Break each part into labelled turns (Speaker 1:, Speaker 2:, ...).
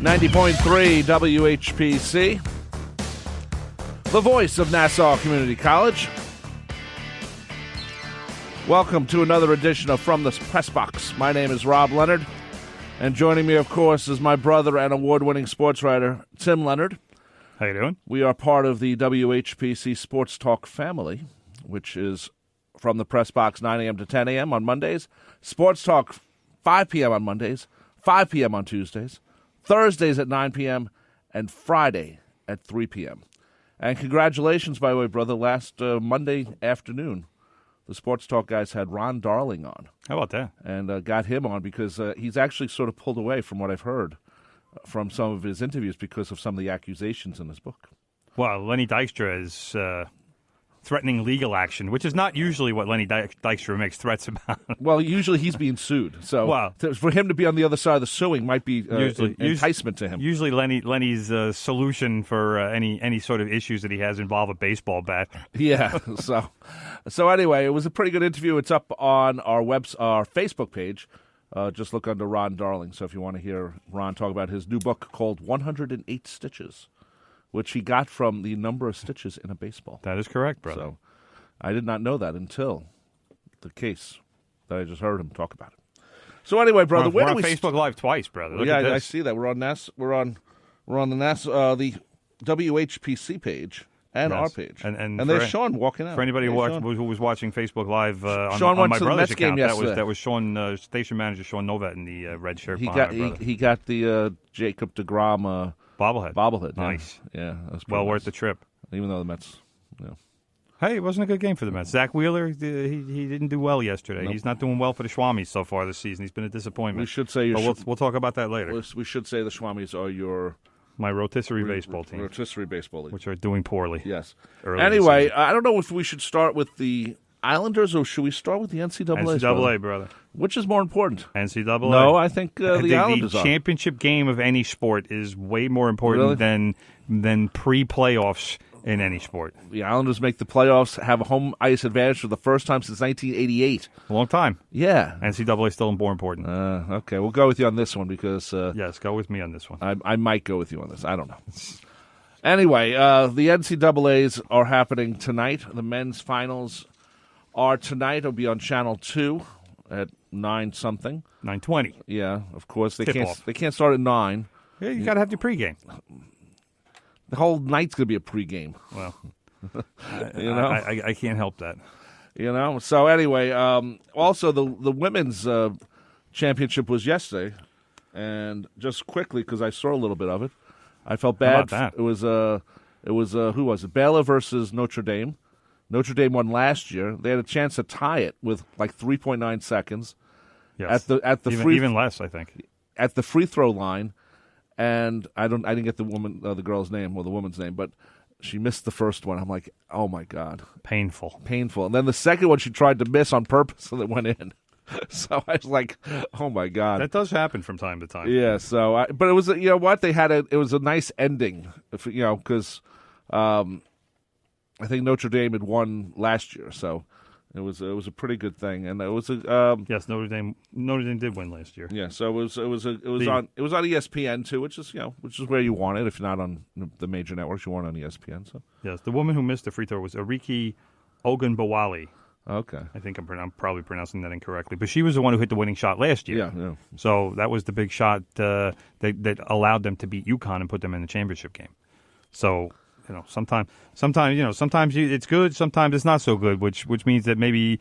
Speaker 1: 90.3 WHPC, the voice of Nassau Community College. Welcome to another edition of From the Pressbox. My name is Rob Leonard, and joining me, of course, is my brother and award-winning sports writer, Tim Leonard.
Speaker 2: How you doing?
Speaker 1: We are part of the WHPC Sports Talk family, which is from the Pressbox 9 a.m. to 10 a.m. on Mondays, Sports Talk 5 p.m. on Mondays, 5 p.m. on Tuesdays, Thursdays at 9 p.m., and Friday at 3 p.m. And congratulations, by the way, brother, last Monday afternoon, the Sports Talk guys had Ron Darling on.
Speaker 2: How about that?
Speaker 1: And got him on because he's actually sort of pulled away from what I've heard from some of his interviews because of some of the accusations in his book.
Speaker 2: Well, Lenny Dykstra is threatening legal action, which is not usually what Lenny Dykstra makes threats about.
Speaker 1: Well, usually he's being sued. So for him to be on the other side of the suing might be enticement to him.
Speaker 2: Usually Lenny's solution for any sort of issues that he has involve a baseball bat.
Speaker 1: Yeah. So anyway, it was a pretty good interview. It's up on our Facebook page. Just look under Ron Darling. So if you want to hear Ron talk about his new book called 108 Stitches, which he got from the number of stitches in a baseball.
Speaker 2: That is correct, brother.
Speaker 1: So I did not know that until the case that I just heard him talk about it. So anyway, brother,
Speaker 2: we're on Facebook Live twice, brother. Look at this.
Speaker 1: I see that. We're on the WHPC page and our page. And there's Sean walking out.
Speaker 2: For anybody who was watching Facebook Live
Speaker 1: on
Speaker 2: my brother's account,
Speaker 1: that
Speaker 2: was Sean, station manager Sean Novat in the red shirt.
Speaker 1: He got the Jacob deGrom bobblehead.
Speaker 2: Nice.
Speaker 1: Yeah, that's
Speaker 2: well worth the trip.
Speaker 1: Even though the Mets,
Speaker 2: Hey, it wasn't a good game for the Mets. Zach Wheeler, he didn't do well yesterday.
Speaker 1: Nope.
Speaker 2: He's not doing well for the Schwammies so far this season. He's been a disappointment.
Speaker 1: We should say
Speaker 2: we'll talk about that later.
Speaker 1: We should say the Schwammies are
Speaker 2: my rotisserie baseball team.
Speaker 1: Rotisserie baseball league.
Speaker 2: Which are doing poorly.
Speaker 1: Yes. Anyway, I don't know if we should start with the Islanders or should we start with the NCAA?
Speaker 2: NCAA, brother.
Speaker 1: Which is more important?
Speaker 2: NCAA.
Speaker 1: No, I think the Islanders
Speaker 2: The championship game of any sport is way more important than pre-playoffs in any sport.
Speaker 1: The Islanders make the playoffs, have a home ice advantage for the first time since 1988.
Speaker 2: A long time.
Speaker 1: Yeah.
Speaker 2: NCAA is still more important.
Speaker 1: Okay, we'll go with you on this one because...
Speaker 2: yes, go with me on this one.
Speaker 1: I might go with you on this. I don't know. Anyway, the NCAAs are happening tonight. The men's finals are tonight. It'll be on Channel 2 at 9-something.
Speaker 2: 9:20.
Speaker 1: Yeah, of course. They
Speaker 2: Tip-off.
Speaker 1: can't start at 9.
Speaker 2: Yeah, you got to have your pregame.
Speaker 1: The whole night's going to be a pregame.
Speaker 2: Well,
Speaker 1: I
Speaker 2: can't help that.
Speaker 1: So anyway, also the women's championship was yesterday, and just quickly because I saw a little bit of it, I felt bad.
Speaker 2: How about that?
Speaker 1: It was who was it? Baylor versus Notre Dame. Notre Dame won last year. They had a chance to tie it with like 3.9 seconds.
Speaker 2: Yes.
Speaker 1: At the
Speaker 2: even less, I think.
Speaker 1: At the free throw line. And I didn't get the girl's name or the woman's name, but she missed the first one. I'm like, oh my God,
Speaker 2: painful.
Speaker 1: And then the second one she tried to miss on purpose, and it went in. So I was like, oh my God,
Speaker 2: that does happen from time to time.
Speaker 1: Yeah. So, but it was what they had. It was a nice ending, because I think Notre Dame had won last year, so. It was a pretty good thing, and it was
Speaker 2: yes, Notre Dame did win last year.
Speaker 1: Yeah, so it was on ESPN too, which is where you want it. If you're not on the major networks, you want it on ESPN. So
Speaker 2: yes, the woman who missed the free throw was Ariki Ogunbowale.
Speaker 1: Okay,
Speaker 2: I think I'm probably pronouncing that incorrectly, but she was the one who hit the winning shot last year.
Speaker 1: Yeah.
Speaker 2: So that was the big shot that allowed them to beat UConn and put them in the championship game. So. Sometimes it's good, sometimes it's not so good, which means that maybe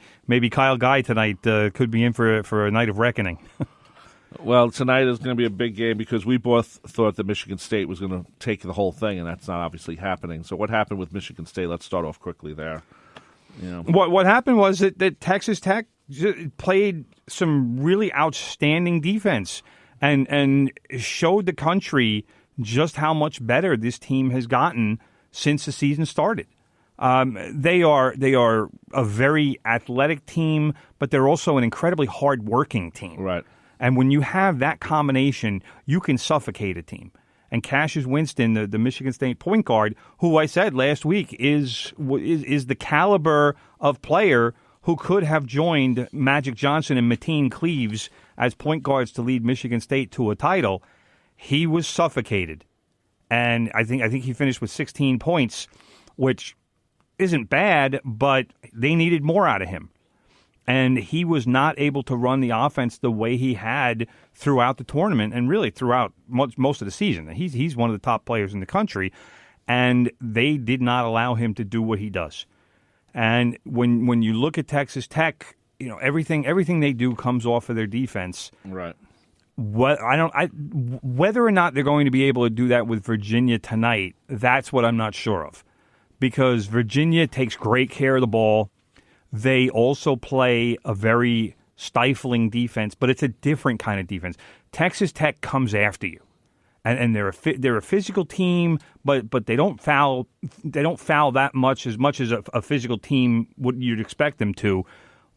Speaker 2: Kyle Guy tonight could be in for a night of reckoning.
Speaker 1: Well, tonight is going to be a big game because we both thought that Michigan State was going to take the whole thing, and that's not obviously happening. So what happened with Michigan State? Let's start off quickly there.
Speaker 2: What happened was that Texas Tech played some really outstanding defense and showed the country just how much better this team has gotten since the season started. They are a very athletic team, but they're also an incredibly hard-working team.
Speaker 1: Right.
Speaker 2: And when you have that combination, you can suffocate a team. And Cassius Winston, the Michigan State point guard, who I said last week is the caliber of player who could have joined Magic Johnson and Mateen Cleaves as point guards to lead Michigan State to a title. he was suffocated. And I think he finished with 16 points, which isn't bad, but they needed more out of him. And he was not able to run the offense the way he had throughout the tournament and really throughout most of the season. He's one of the top players in the country, and they did not allow him to do what he does. And when you look at Texas Tech, everything they do comes off of their defense.
Speaker 1: Right.
Speaker 2: Whether or not they're going to be able to do that with Virginia tonight, that's what I'm not sure of. Because Virginia takes great care of the ball. They also play a very stifling defense, but it's a different kind of defense. Texas Tech comes after you, and they're a physical team, but they don't foul that much as a physical team would you'd expect them to.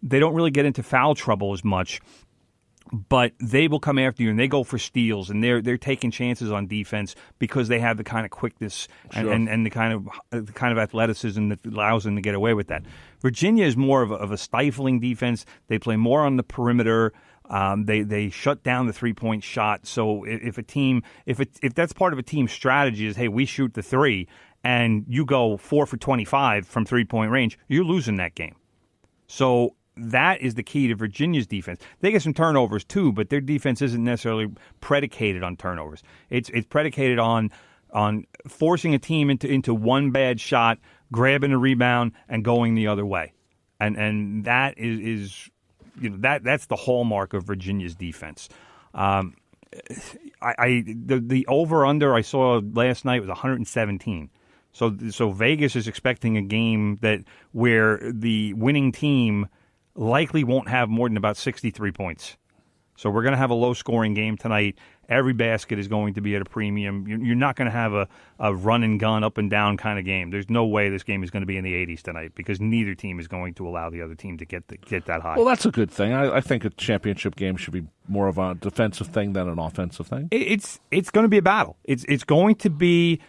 Speaker 2: They don't really get into foul trouble as much. But they will come after you, and they go for steals, and they're taking chances on defense because they have the kind of quickness and the kind of athleticism that allows them to get away with that. Virginia is more of a stifling defense. They play more on the perimeter. They shut down the 3-point shot. So if that's part of a team's strategy is, hey, we shoot the three, and you go 4 for 25 from 3-point range, you're losing that game. So that is the key to Virginia's defense. They get some turnovers too, but their defense isn't necessarily predicated on turnovers. It's predicated on forcing a team into one bad shot, grabbing a rebound, and going the other way. And that is that's the hallmark of Virginia's defense. The over under I saw last night was 117. So Vegas is expecting a game where the winning team likely won't have more than about 63 points. So we're going to have a low-scoring game tonight. Every basket is going to be at a premium. You're not going to have a run-and-gun, up-and-down kind of game. There's no way this game is going to be in the 80s tonight because neither team is going to allow the other team to get that high.
Speaker 1: Well, that's a good thing. I think a championship game should be more of a defensive thing than an offensive thing.
Speaker 2: It's going to be a battle. It's going to be,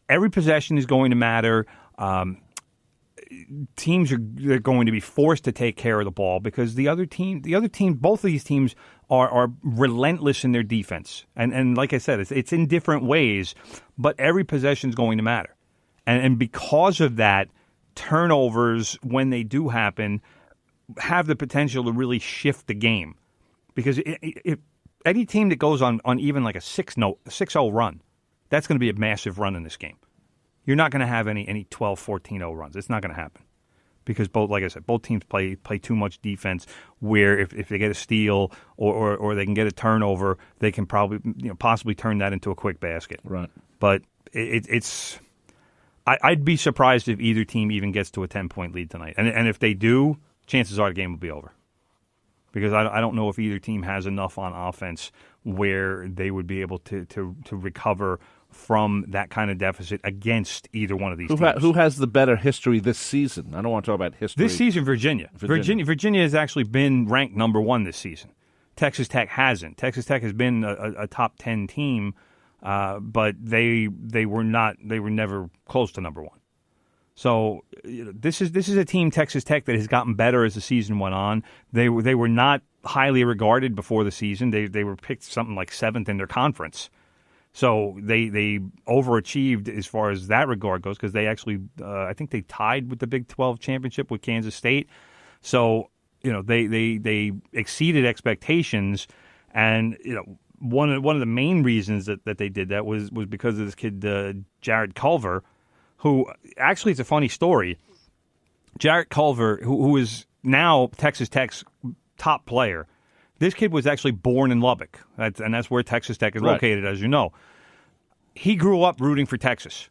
Speaker 2: every possession is going to matter. Teams are going to be forced to take care of the ball because the other team, both of these teams are relentless in their defense. And like I said, it's in different ways, but every possession is going to matter. And because of that, turnovers, when they do happen, have the potential to really shift the game. Because if any team that goes on even like a 6-0 run, that's going to be a massive run in this game. You're not going to have any 12, 14-0 runs. It's not going to happen because both teams play too much defense. Where if they get a steal or they can get a turnover, they can probably possibly turn that into a quick basket.
Speaker 1: Right.
Speaker 2: But I'd be surprised if either team even gets to a 10-point lead tonight. And if they do, chances are the game will be over. Because I don't know if either team has enough on offense where they would be able to recover from that kind of deficit against either one of these teams.
Speaker 1: Who has the better history this season? I don't want to talk about history.
Speaker 2: This season, Virginia. Virginia has actually been ranked number one this season. Texas Tech hasn't. Texas Tech has been a top 10 team, but they were not. They were never close to number one. So this is a team, Texas Tech, that has gotten better as the season went on. They were not highly regarded before the season. They were picked something like 7th in their conference. So they overachieved as far as that regard goes because they actually I think they tied with the Big 12 championship with Kansas State. So they exceeded expectations, and one of the main reasons that they did that was because of this kid Jared Culver, who actually it's a funny story. Jared Culver, who is now Texas Tech's top player. This kid was actually born in Lubbock, and that's where Texas Tech is located, as you know. He grew up rooting for Texas,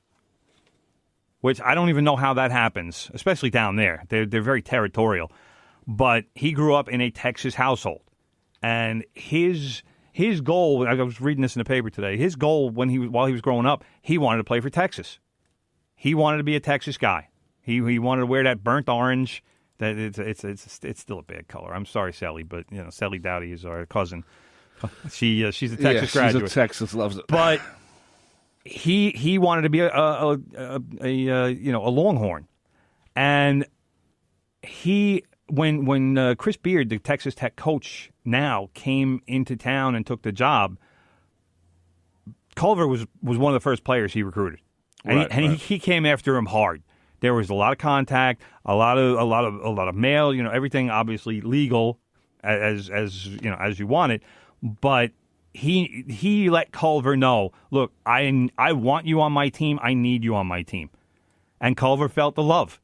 Speaker 2: which I don't even know how that happens, especially down there. They're very territorial. But he grew up in a Texas household, and his goal, I was reading this in the paper today, his goal while he was growing up, he wanted to play for Texas. He wanted to be a Texas guy. He wanted to wear that burnt orange. That it's still a bad color. I'm sorry, Sally, but Sally Dowdy is our cousin. She's a Texas graduate.
Speaker 1: She's a Texas, loves it.
Speaker 2: But he wanted to be a Longhorn, and when Chris Beard, the Texas Tech coach now, came into town and took the job, Culver was one of the first players he recruited, and, he came after him hard. There was a lot of contact, a lot of mail, everything obviously legal as you want it, but he let Culver know, look, I want you on my team, I need you on my team. And Culver felt the love.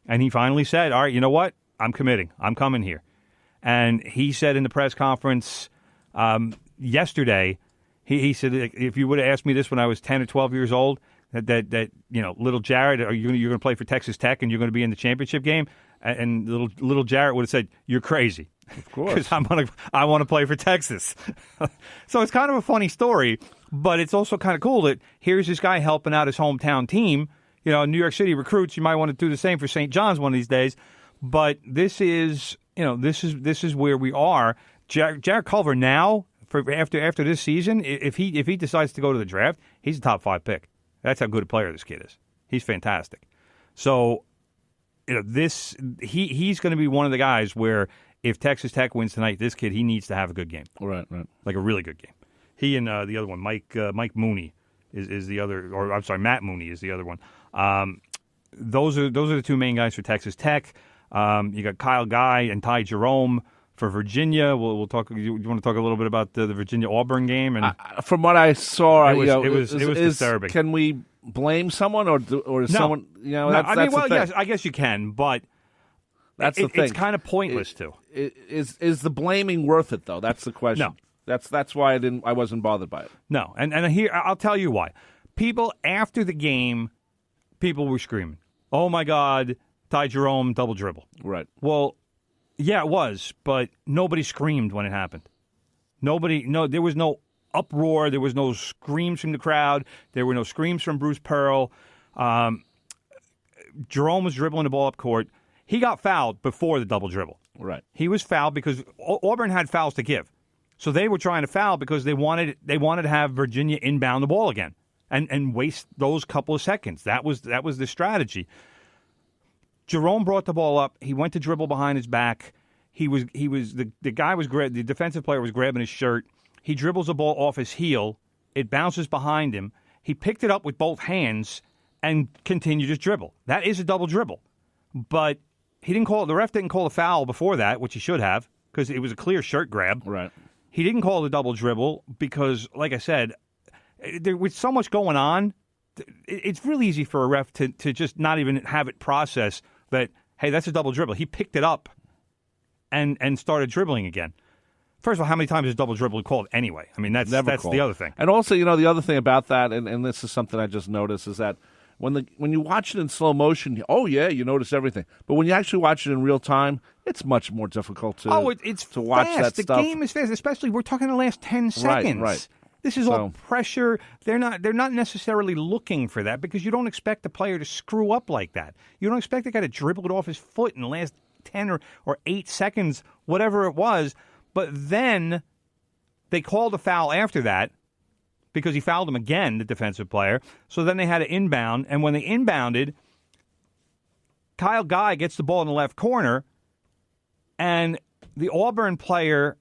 Speaker 2: And he finally said, all right, you know what? I'm committing. I'm coming here. And he said in the press conference yesterday, he said, if you would have asked me this when I was 10 or 12 years old, that little Jared, you're going to play for Texas Tech and you're going to be in the championship game, and little Jared would have said, you're crazy.
Speaker 1: Of course.
Speaker 2: Because I want to play for Texas. So it's kind of a funny story, but it's also kind of cool that here's this guy helping out his hometown team. New York City recruits, you might want to do the same for St. John's one of these days. But this is where we are. Jared Culver now, after this season, if he decides to go to the draft, he's a top 5 pick. That's how good a player this kid is. He's fantastic. So, he's going to be one of the guys where if Texas Tech wins tonight, this kid, he needs to have a good game.
Speaker 1: Right.
Speaker 2: Like a really good game. He and the other one, Mike Mooney is the other, or I'm sorry, Matt Mooney is the other one. Those are the two main guys for Texas Tech. You got Kyle Guy and Ty Jerome for Virginia. We'll talk. You want to talk a little bit about the Virginia Auburn game? And
Speaker 1: from what I saw,
Speaker 2: it was disturbing.
Speaker 1: Can we blame someone or is someone?
Speaker 2: Yes, I guess you can, but
Speaker 1: that's the thing.
Speaker 2: It's kind of pointless too.
Speaker 1: Is the blaming worth it though? That's the question.
Speaker 2: No.
Speaker 1: That's why I wasn't bothered by it.
Speaker 2: No, and here I'll tell you why. People after the game, people were screaming, "Oh my God, Ty Jerome double dribble!"
Speaker 1: Right.
Speaker 2: Well, yeah, it was, but nobody screamed when it happened. There was no uproar. There was no screams from the crowd. There were no screams from Bruce Pearl. Jerome was dribbling the ball up court. He got fouled before the double dribble.
Speaker 1: Right.
Speaker 2: He was fouled because Auburn had fouls to give. So they were trying to foul because they wanted to have Virginia inbound the ball again and waste those couple of seconds. That was the strategy. Jerome brought the ball up. He went to dribble behind his back. The defensive player was grabbing his shirt. He dribbles the ball off his heel. It bounces behind him. He picked it up with both hands and continued his dribble. That is a double dribble. But the ref didn't call a foul before that, which he should have, because it was a clear shirt grab.
Speaker 1: Right.
Speaker 2: He didn't call the double dribble because, like I said, there was so much going on. It's really easy for a ref to just not even have it process that, hey, that's a double dribble. He picked it up and started dribbling again. First of all, how many times is double dribble called anyway? I mean, that's the other thing.
Speaker 1: And also, the other thing about that, and this is something I just noticed, is that when you watch it in slow motion, you notice everything. But when you actually watch it in real time, it's much more difficult to watch that stuff.
Speaker 2: The game is fast, especially we're talking the last 10 seconds.
Speaker 1: Right.
Speaker 2: This is all pressure. They're not necessarily looking for that because you don't expect the player to screw up like that. You don't expect the guy to dribble it off his foot in the last 10 or 8 seconds, whatever it was. But then they called a foul after that because he fouled him again, the defensive player. So then they had to inbound. And when they inbounded, Kyle Guy gets the ball in the left corner, and the Auburn player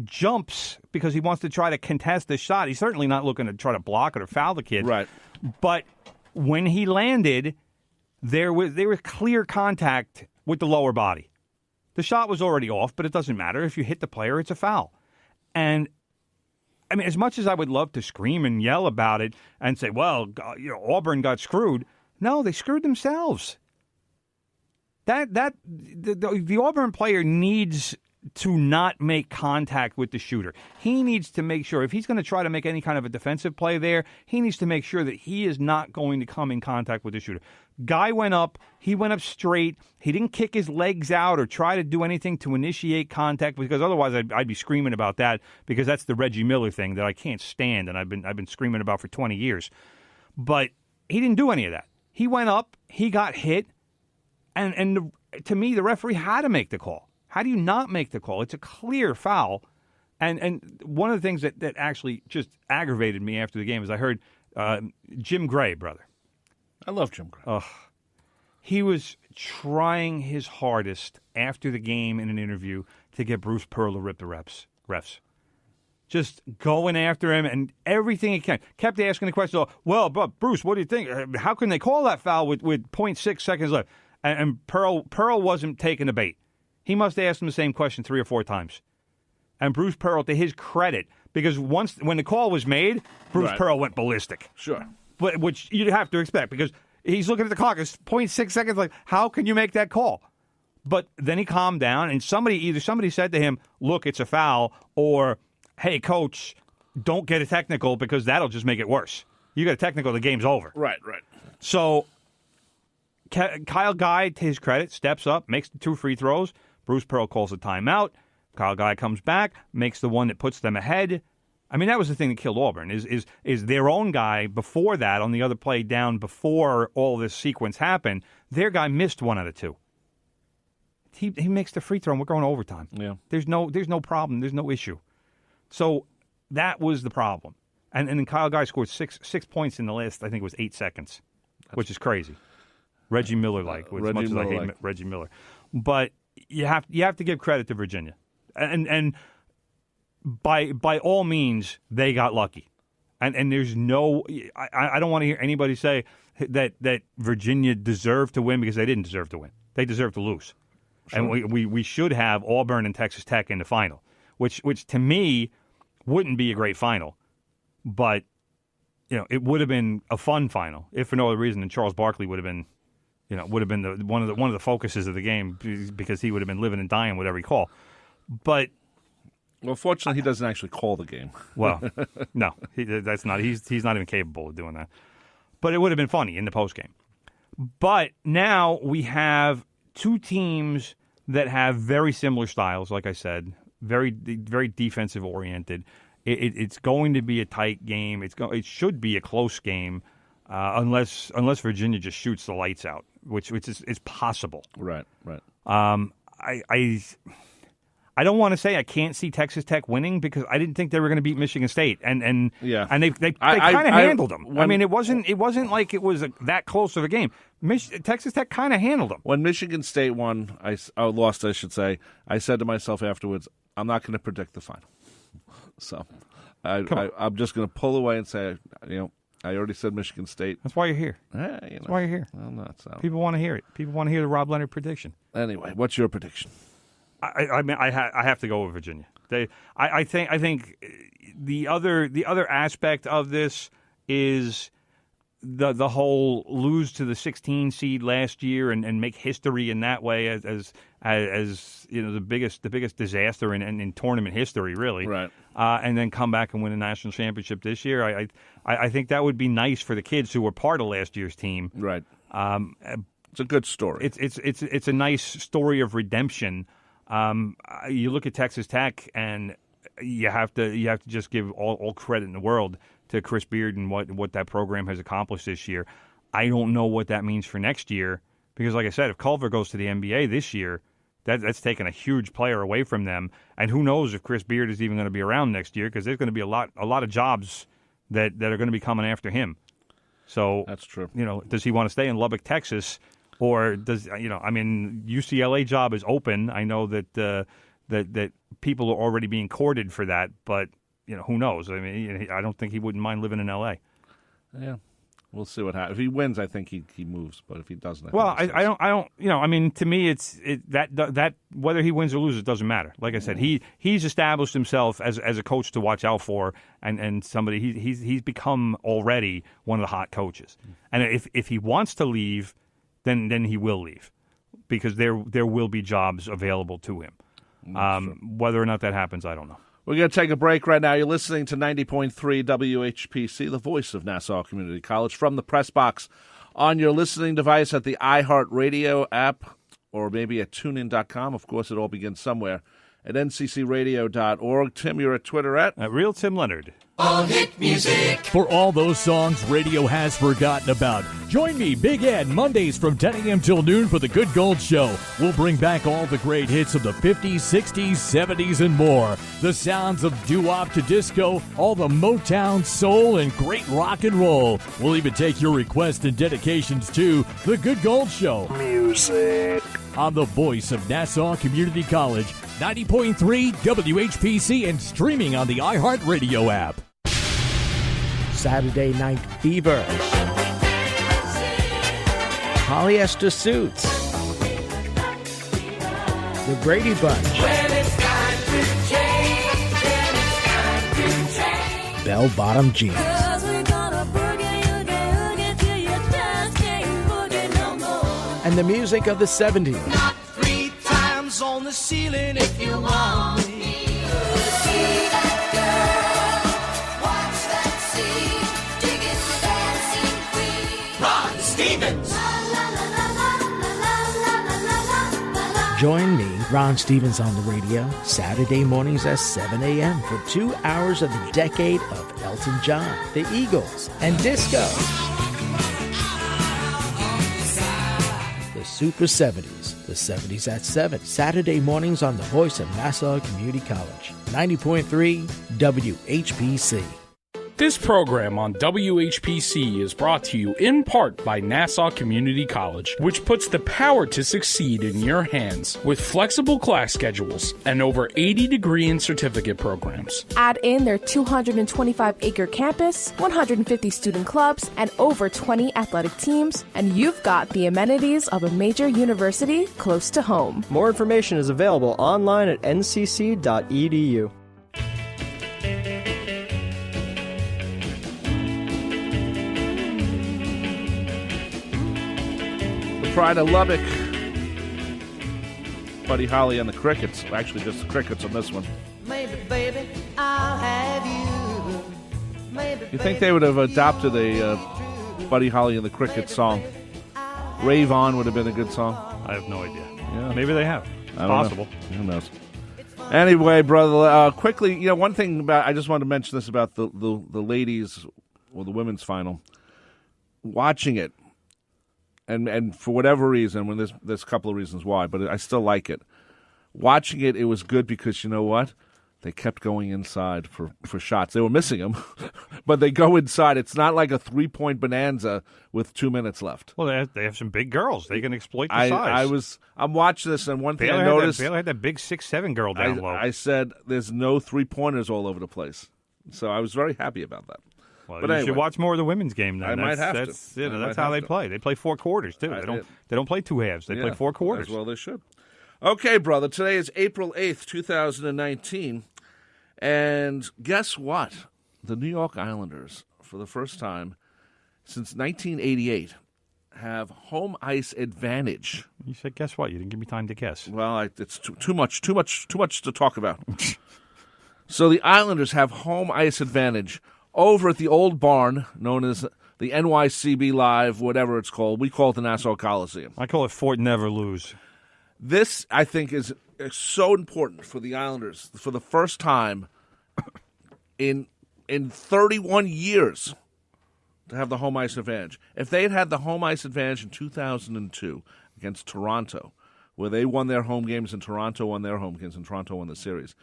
Speaker 2: jumps because he wants to try to contest the shot. He's certainly not looking to try to block it or foul the kid.
Speaker 1: Right.
Speaker 2: But when he landed, there was clear contact with the lower body. The shot was already off, but it doesn't matter. If you hit the player, it's a foul. And I mean, as much as I would love to scream and yell about it and say, well, Auburn got screwed. No, they screwed themselves. The Auburn player needs to not make contact with the shooter. He needs to make sure, if he's going to try to make any kind of a defensive play there, he needs to make sure that he is not going to come in contact with the shooter. Guy went up. He went up straight. He didn't kick his legs out or try to do anything to initiate contact, because otherwise I'd be screaming about that, because that's the Reggie Miller thing that I can't stand and I've been screaming about for 20 years. But he didn't do any of that. He went up. He got hit. And to me, the referee had to make the call. How do you not make the call? It's a clear foul. And one of the things that actually just aggravated me after the game is I heard Jim Gray, brother.
Speaker 1: I love Jim Gray.
Speaker 2: He was trying his hardest after the game in an interview to get Bruce Pearl to rip the refs. just going after him and everything he can. Kept asking the question, well, but Bruce, what do you think? How can they call that foul with 0.6 seconds left? And Pearl wasn't taking the bait. He must have asked him the same question 3 or 4 times. And Bruce Pearl, to his credit, because when the call was made, Bruce Pearl went ballistic.
Speaker 1: Sure.
Speaker 2: But which you'd have to expect, because he's looking at the clock. It's 0.6 seconds. Like, how can you make that call? But then he calmed down, and somebody said to him, look, it's a foul, or, hey, coach, don't get a technical because that'll just make it worse. You get a technical, the game's over.
Speaker 1: Right.
Speaker 2: So Kyle Guy, to his credit, steps up, makes the 2 free throws. Bruce Pearl calls a timeout. Kyle Guy comes back, makes the one that puts them ahead. I mean, that was the thing that killed Auburn, is their own guy before that, on the other play down before all this sequence happened, their guy missed 1 out of 2. He makes the free throw, and we're going to overtime. Yeah. There's no problem. There's no issue. So that was the problem. And then Kyle Guy scored 6 points in the last, I think it was 8 seconds, which is crazy. Reggie Miller-like, as much as I hate Reggie Miller. But you have to give credit to Virginia. And by all means, they got lucky. And there's no – I don't want to hear anybody say that Virginia deserved to win, because they didn't deserve to win. They deserved to lose. Sure. And we should have Auburn and Texas Tech in the final, which to me wouldn't be a great final. But, it would have been a fun final, if for no other reason than Charles Barkley would have been one of the focuses of the game, because he would have been living and dying with every call. But
Speaker 1: well, fortunately, he doesn't actually call the game.
Speaker 2: Well, no, that's not. He's not even capable of doing that. But it would have been funny in the postgame. But now we have 2 teams that have very similar styles. Like I said, very very defensive oriented. It's going to be a tight game. It should be a close game, unless Virginia just shoots the lights out, which is possible.
Speaker 1: Right.
Speaker 2: I don't want to say I can't see Texas Tech winning, because I didn't think they were going to beat Michigan State, and they kind of handled them. I mean, it wasn't like it was that close of a game. Texas Tech kind of handled them.
Speaker 1: When Michigan State won, lost, I should say, I said to myself afterwards, I'm not going to predict the final. So I'm just going to pull away and say, I already said Michigan State.
Speaker 2: That's why you're here. That's why you're here.
Speaker 1: Well, not so.
Speaker 2: People want to hear it. People want to hear the Rob Leonard prediction.
Speaker 1: Anyway, what's your prediction?
Speaker 2: I have to go with Virginia. I think the other aspect of this is the whole lose to the 16 seed last year and make history in that way as the biggest disaster in tournament history, really.
Speaker 1: Right.
Speaker 2: And then come back and win a national championship this year. I think that would be nice for the kids who were part of last year's team.
Speaker 1: Right. It's a good story.
Speaker 2: It's a nice story of redemption. You look at Texas Tech, and you have to just give all credit in the world to Chris Beard and what that program has accomplished this year. I don't know what that means for next year, because, like I said, if Culver goes to the NBA this year, that's taken a huge player away from them. And who knows if Chris Beard is even going to be around next year, because there's going to be a lot of jobs that are going to be coming after him. So
Speaker 1: that's true.
Speaker 2: Does he want to stay in Lubbock, Texas? Or does UCLA job is open. I know that people are already being courted for that, but who knows? I mean, I don't think he wouldn't mind living in LA.
Speaker 1: Yeah, we'll see what happens. If he wins, I think he moves. But if he doesn't,
Speaker 2: I don't. I mean, to me, that whether he wins or loses doesn't matter. Like I said, he's established himself as a coach to watch out for, and somebody he's become already one of the hot coaches. And if he wants to leave, then he will leave, because there will be jobs available to him. Whether or not that happens, I don't know.
Speaker 1: We're going to take a break right now. You're listening to 90.3 WHPC, the voice of Nassau Community College, from the Press Box on your listening device at the iHeartRadio app, or maybe at TuneIn.com. Of course, it all begins somewhere at nccradio.org. Tim, you're at Twitter at
Speaker 2: Real Tim Leonard.
Speaker 3: All hit music.
Speaker 4: For all those songs radio has forgotten about, join me, Big Ed, Mondays from 10 a.m. till noon for The Good Gold Show. We'll bring back all the great hits of the 50s, 60s, 70s, and more. The sounds of doo-wop to disco, all the Motown, soul, and great rock and roll. We'll even take your requests and dedications to The Good Gold Show.
Speaker 3: Music.
Speaker 4: On the voice of Nassau Community College, 90.3 WHPC and streaming on the iHeartRadio app.
Speaker 5: Saturday Night Fever. Polyester Suits. The Brady Bunch.
Speaker 3: When it's time to change, then it's time to change.
Speaker 5: Bell-bottom jeans.
Speaker 6: 'Cause we're gonna boogie, oogie, till you just can't boogie no more.
Speaker 5: And the music of the 70s.
Speaker 3: Not 3 times on the ceiling if you want me.
Speaker 6: See that girl, watch that scene, dig it, dancing queen.
Speaker 3: Ron Stevens.
Speaker 6: La la la la la la la la la la.
Speaker 5: Join me, Ron Stevens, on the radio, Saturday mornings at 7 a.m. for 2 hours of the decade of Elton John, the Eagles, and disco. The Super 70s, the 70s at 7, Saturday mornings on the voice of Nassau Community College, 90.3 WHPC.
Speaker 7: This program on WHPC is brought to you in part by Nassau Community College, which puts the power to succeed in your hands with flexible class schedules and over 80 degree and certificate programs.
Speaker 8: Add in their 225-acre campus, 150 student clubs, and over 20 athletic teams, and you've got the amenities of a major university close to home.
Speaker 9: More information is available online at ncc.edu.
Speaker 1: Pride of Lubbock. Buddy Holly and the Crickets. Actually, just the Crickets on this one.
Speaker 3: Maybe, baby, I'll have you. Maybe,
Speaker 1: You think they would have adopted a Buddy Holly and the Crickets song? Rave On would have been a good song.
Speaker 2: I have no idea.
Speaker 1: Yeah.
Speaker 2: Maybe they have. It's
Speaker 1: I don't
Speaker 2: possible.
Speaker 1: know. Who knows? Anyway, brother, quickly, one thing about, I just wanted to mention this about the ladies or the women's final. Watching it, and for whatever reason, when there's a couple of reasons why, but I still like it. Watching it, it was good because you know what? They kept going inside for shots. They were missing them, but they go inside. It's not like a 3-point bonanza with 2 minutes left.
Speaker 2: Well, they have some big girls. They can exploit the size.
Speaker 1: I'm watching this, and one thing
Speaker 2: Baylor
Speaker 1: I noticed.
Speaker 2: Baylor had that big 6'7" girl down low.
Speaker 1: I said there's no 3-pointers all over the place, so I was very happy about that.
Speaker 2: Well,
Speaker 1: But
Speaker 2: you
Speaker 1: anyway.
Speaker 2: should watch more of the women's game. Then
Speaker 1: I might have to.
Speaker 2: that's,
Speaker 1: I
Speaker 2: That's
Speaker 1: might
Speaker 2: how
Speaker 1: have
Speaker 2: they
Speaker 1: to.
Speaker 2: play. They play 4 quarters too. They don't play 2 halves. They play 4 quarters.
Speaker 1: As well they should. Okay, brother. Today is April 8th, 2019. And guess what? The New York Islanders, for the first time since 1988, have home ice advantage.
Speaker 2: You said, guess what? You didn't give me time to guess.
Speaker 1: Well, it's too much to talk about. So the Islanders have home ice advantage over at the old barn known as the NYCB Live, whatever it's called. We call it the Nassau Coliseum.
Speaker 2: I call it Fort Never Lose.
Speaker 1: This, I think, is so important for the Islanders for the first time in 31 years to have the home ice advantage. If they had the home ice advantage in 2002 against Toronto, where they won their home games and Toronto won their home games and Toronto won the series,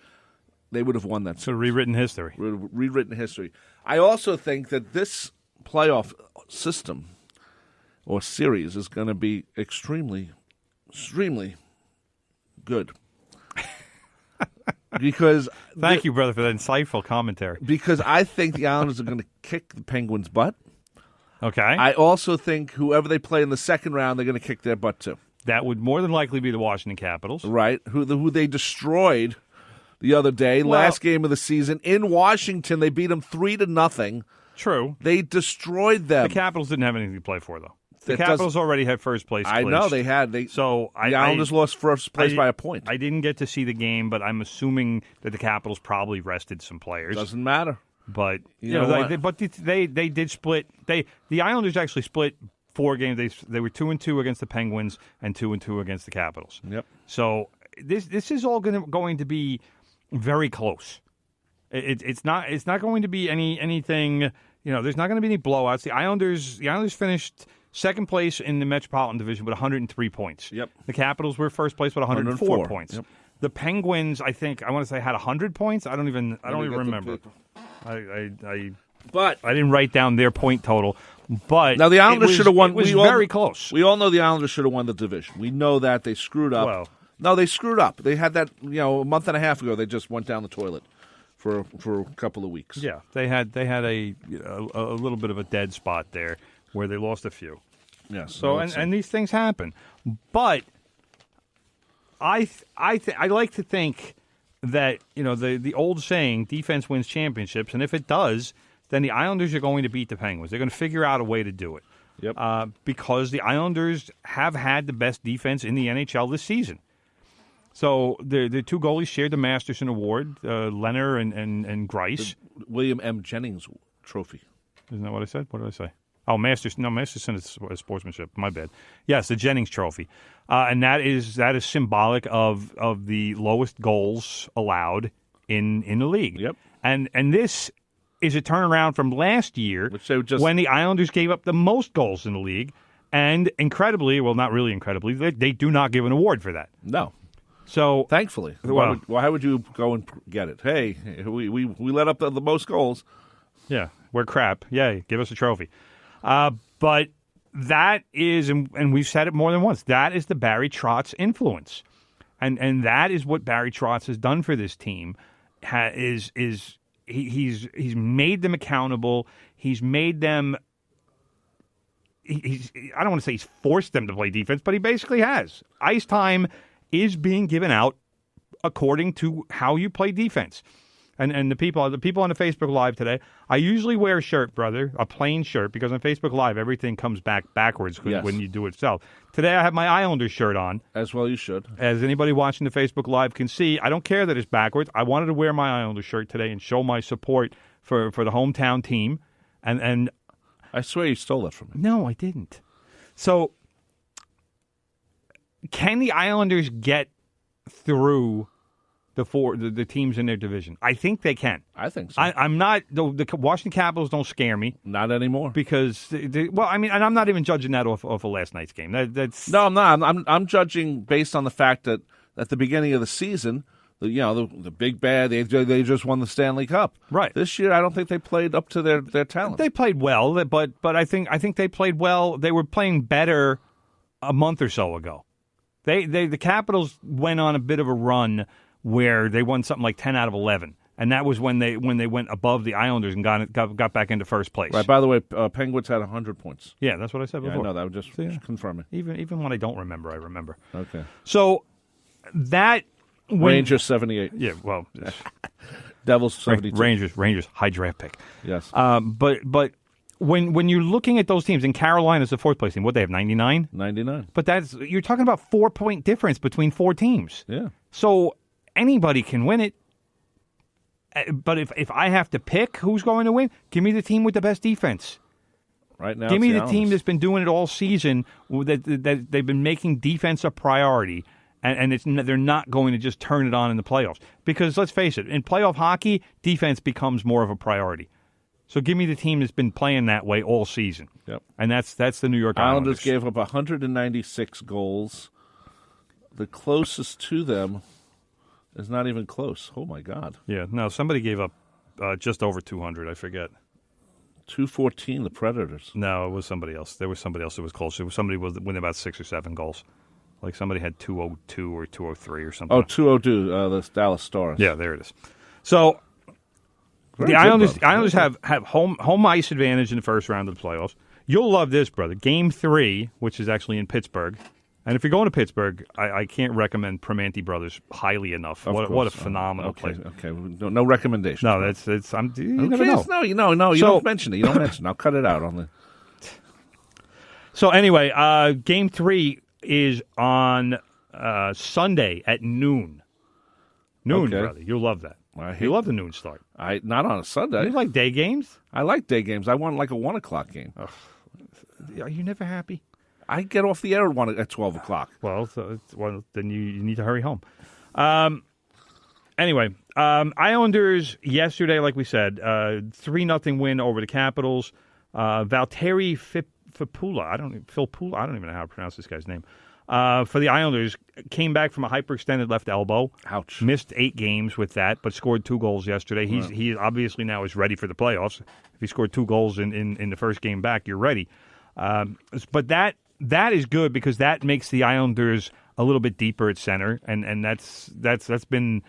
Speaker 1: they would have won that series.
Speaker 2: So rewritten history.
Speaker 1: Rewritten history. I also think that this playoff system or series is going to be extremely, extremely good. Because
Speaker 2: Thank you, brother, for that insightful commentary.
Speaker 1: Because I think the Islanders are going to kick the Penguins' butt.
Speaker 2: Okay.
Speaker 1: I also think whoever they play in the second round, they're going to kick their butt too.
Speaker 2: That would more than likely be the Washington Capitals.
Speaker 1: Right. Who they destroyed the other day, last game of the season in Washington. They beat them 3-0.
Speaker 2: True.
Speaker 1: They destroyed them.
Speaker 2: The Capitals didn't have anything to play for, though. The
Speaker 1: It
Speaker 2: Capitals
Speaker 1: does-
Speaker 2: already had first place.
Speaker 1: I know they had. The Islanders lost first place by a point.
Speaker 2: I didn't get to see the game, but I'm assuming that the Capitals probably rested some players.
Speaker 1: Doesn't matter.
Speaker 2: But
Speaker 1: You know what?
Speaker 2: they did split. The Islanders actually split 4 games. They were 2-2 against the Penguins and 2-2 against the Capitals.
Speaker 1: Yep.
Speaker 2: So this is all going to be very close. It's not going to be anything. There's not going to be any blowouts. The Islanders finished second place in the Metropolitan Division with 103 points.
Speaker 1: Yep.
Speaker 2: The Capitals were first place with 104 points.
Speaker 1: Yep.
Speaker 2: The Penguins, I want to say, had 100 points. I don't even remember.
Speaker 1: But
Speaker 2: I didn't write down their point total. But
Speaker 1: now the Islanders should have won.
Speaker 2: It was very close.
Speaker 1: We all know the Islanders should have won the division. We know that they screwed up.
Speaker 2: Well,
Speaker 1: No, they screwed up. They had that, a month and a half ago. They just went down the toilet for a couple of weeks.
Speaker 2: Yeah, they had a little bit of a dead spot there where they lost a few.
Speaker 1: Yes.
Speaker 2: So and these things happen, but I like to think that the old saying, defense wins championships, and if it does, then the Islanders are going to beat the Penguins. They're going to figure out a way to do it.
Speaker 1: Yep.
Speaker 2: Because the Islanders have had the best defense in the NHL this season. So the two goalies shared the Masterson Award, Leonard and Grice.
Speaker 1: The William M. Jennings Trophy.
Speaker 2: Isn't that what I said? What did I say? Oh, Masterson is sportsmanship. My bad. Yes, the Jennings Trophy, and that is symbolic of the lowest goals allowed in the league.
Speaker 1: Yep.
Speaker 2: And this is a turnaround from last year,
Speaker 1: which they just,
Speaker 2: when the Islanders gave up the most goals in the league, and incredibly, well, not really incredibly, they do not give an award for that.
Speaker 1: No.
Speaker 2: So
Speaker 1: thankfully, why would you go and get it? Hey, we let up the most goals.
Speaker 2: Yeah, we're crap. Yay, give us a trophy. But that is, and we've said it more than once, that is the Barry Trotz influence, and that is what Barry Trotz has done for this team. He's made them accountable. He's made them. I don't want to say he's forced them to play defense, but he basically has. Ice time is being given out according to how you play defense. And the people on the Facebook Live today, I usually wear a shirt, brother, a plain shirt, because on Facebook Live everything comes backwards when you do it self. Today I have my Islanders shirt on.
Speaker 1: As well you should.
Speaker 2: As anybody watching the Facebook Live can see, I don't care that it's backwards. I wanted to wear my Islanders shirt today and show my support for the hometown team. And
Speaker 1: I swear you stole that from me.
Speaker 2: No, I didn't. So can the Islanders get through the teams in their division? I think they can.
Speaker 1: I think so.
Speaker 2: I'm not. The Washington Capitals don't scare me.
Speaker 1: Not anymore.
Speaker 2: Because and I'm not even judging that off of last night's game. That's
Speaker 1: no, I'm not. I'm judging based on the fact that at the beginning of the season, the big bad, they just won the Stanley Cup.
Speaker 2: Right.
Speaker 1: This year, I don't think they played up to their talent.
Speaker 2: They played well, but I think they played well. They were playing better a month or so ago. The Capitals went on a bit of a run where they won something like 10 out of 11, and that was when they went above the Islanders and got back into first place.
Speaker 1: Right. By the way, Penguins had 100 points.
Speaker 2: Yeah, that's what I said before.
Speaker 1: Yeah, I know that. Just confirming.
Speaker 2: Even when I don't remember, I remember.
Speaker 1: Okay.
Speaker 2: So that
Speaker 1: Rangers 78.
Speaker 2: Yeah. Well,
Speaker 1: Devils 72.
Speaker 2: Rangers high draft pick.
Speaker 1: Yes.
Speaker 2: But when you're looking at those teams, and Carolina's the fourth place team, what they have 99.
Speaker 1: 99.
Speaker 2: But you're talking about 4-point difference between four teams.
Speaker 1: Yeah.
Speaker 2: So anybody can win it. But if I have to pick who's going to win, give me the team with the best defense.
Speaker 1: Right now,
Speaker 2: give me the team that's been doing it all season. That they've been making defense a priority, and they're not going to just turn it on in the playoffs. Because let's face it, in playoff hockey, defense becomes more of a priority. So give me the team that's been playing that way all season.
Speaker 1: Yep.
Speaker 2: And that's the New York Islanders.
Speaker 1: Islanders gave up 196 goals. The closest to them is not even close. Oh, my God.
Speaker 2: Yeah, no, somebody gave up just over 200. I forget.
Speaker 1: 214, the Predators.
Speaker 2: No, it was somebody else. There was somebody else that was close. It was somebody with about 6 or 7 goals. Like somebody had 202 or 203 or something.
Speaker 1: Oh, 202, the Dallas Stars.
Speaker 2: Yeah, there it is. So the Islanders have home ice advantage in the first round of the playoffs. You'll love this, brother. Game 3, which is actually in Pittsburgh. And if you're going to Pittsburgh, I can't recommend Primanti Brothers highly enough. What a phenomenal place.
Speaker 1: Okay. No recommendation.
Speaker 2: No, you never know.
Speaker 1: No. You don't mention it. You don't mention it. I'll cut it out on the.
Speaker 2: So anyway, Game 3 is on Sunday at noon. Noon, brother. You'll love that. You love the noon start.
Speaker 1: Not on a Sunday.
Speaker 2: You like day games?
Speaker 1: I like day games. I want like a 1 o'clock game.
Speaker 2: Are you never happy?
Speaker 1: I get off the air at 12 o'clock.
Speaker 2: Well, then you need to hurry home. Anyway, Islanders yesterday, like we said, 3-0 win over the Capitals. Valtteri Filppula, I don't even know how to pronounce this guy's name. For the Islanders, came back from a hyperextended left elbow.
Speaker 1: Ouch.
Speaker 2: Missed 8 games with that, but scored 2 goals yesterday. He obviously now is ready for the playoffs. If he scored 2 goals in the first game back, you're ready. But that is good because that makes the Islanders a little bit deeper at center, and that's been,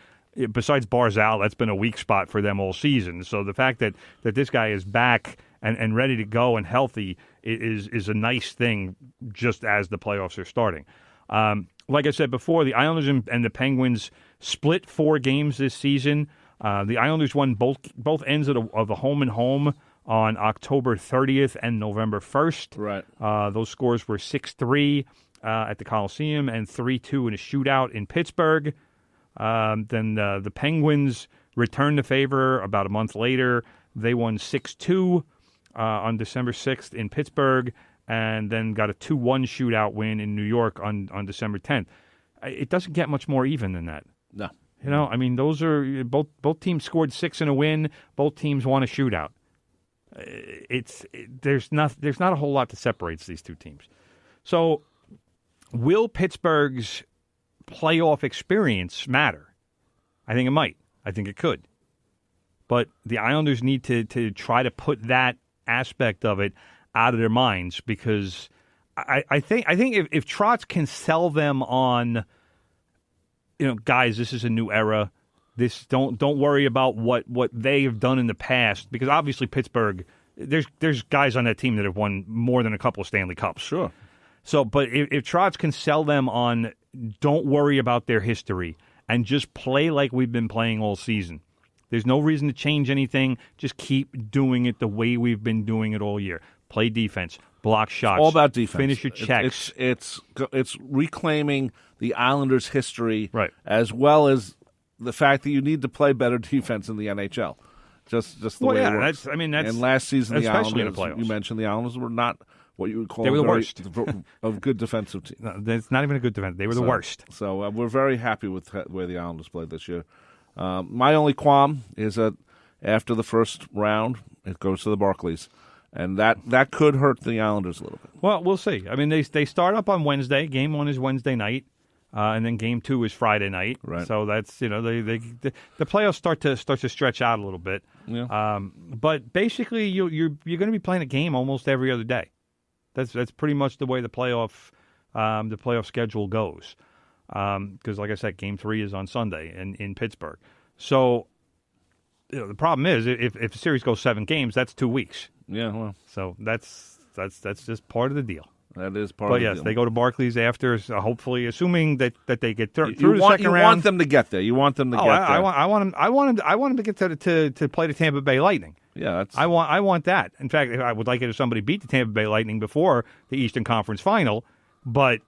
Speaker 2: besides Barzal, that's been a weak spot for them all season. So the fact that this guy is back and ready to go and healthy is a nice thing just as the playoffs are starting. Like I said before, the Islanders and the Penguins split 4 games this season. The Islanders won both ends of the home and home on October 30th and November 1st.
Speaker 1: Right.
Speaker 2: Those scores were 6-3 at the Coliseum and 3-2 in a shootout in Pittsburgh. Then the Penguins returned the favor about a month later. They won 6-2 on December 6th in Pittsburgh, and then got a 2-1 shootout win in New York on December 10th. It doesn't get much more even than that.
Speaker 1: No.
Speaker 2: You know, I mean, those are both teams scored 6 in a win. Both teams won a shootout. There's not a whole lot that separates these two teams. So, will Pittsburgh's playoff experience matter? I think it might. I think it could. But the Islanders need to try to put that aspect of it out of their minds, because I think if Trotz can sell them on, guys, this is a new era. This don't worry about what they have done in the past, because obviously Pittsburgh, there's guys on that team that have won more than a couple of Stanley Cups.
Speaker 1: Sure.
Speaker 2: So, but if Trotz can sell them on, don't worry about their history and just play like we've been playing all season. There's no reason to change anything. Just keep doing it the way we've been doing it all year. Play defense, block shots.
Speaker 1: All about defense.
Speaker 2: Finish your checks.
Speaker 1: It's reclaiming the Islanders' history,
Speaker 2: right,
Speaker 1: as well as the fact that you need to play better defense in the NHL. Just the way it works.
Speaker 2: That's
Speaker 1: and last season, the
Speaker 2: especially
Speaker 1: Islanders,
Speaker 2: in the playoffs.
Speaker 1: You mentioned the Islanders were not what you would call
Speaker 2: they were the worst
Speaker 1: of good defensive team.
Speaker 2: No, it's not even a good defense. They were the worst.
Speaker 1: So we're very happy with where the Islanders played this year. My only qualm is that after the first round, it goes to the Barclays, and that could hurt the Islanders a little bit.
Speaker 2: Well, we'll see. I mean, they start up on Wednesday. Game 1 is Wednesday night, and then Game 2 is Friday night.
Speaker 1: Right.
Speaker 2: So that's the playoffs start to stretch out a little bit.
Speaker 1: Yeah.
Speaker 2: But basically, you're going to be playing a game almost every other day. That's pretty much the way the playoff schedule goes. Because, like I said, Game 3 is on Sunday in Pittsburgh. So, the problem is, if the series goes 7 games, that's 2 weeks.
Speaker 1: Yeah, well.
Speaker 2: So that's just part of the deal.
Speaker 1: That is part of the deal.
Speaker 2: But yes, they go to Barclays after, hopefully, assuming that they get through the second round.
Speaker 1: You want them to get there. You want them to get there.
Speaker 2: I want them to get to play the Tampa Bay Lightning.
Speaker 1: Yeah,
Speaker 2: I want that. In fact, I would like it if somebody beat the Tampa Bay Lightning before the Eastern Conference Final, but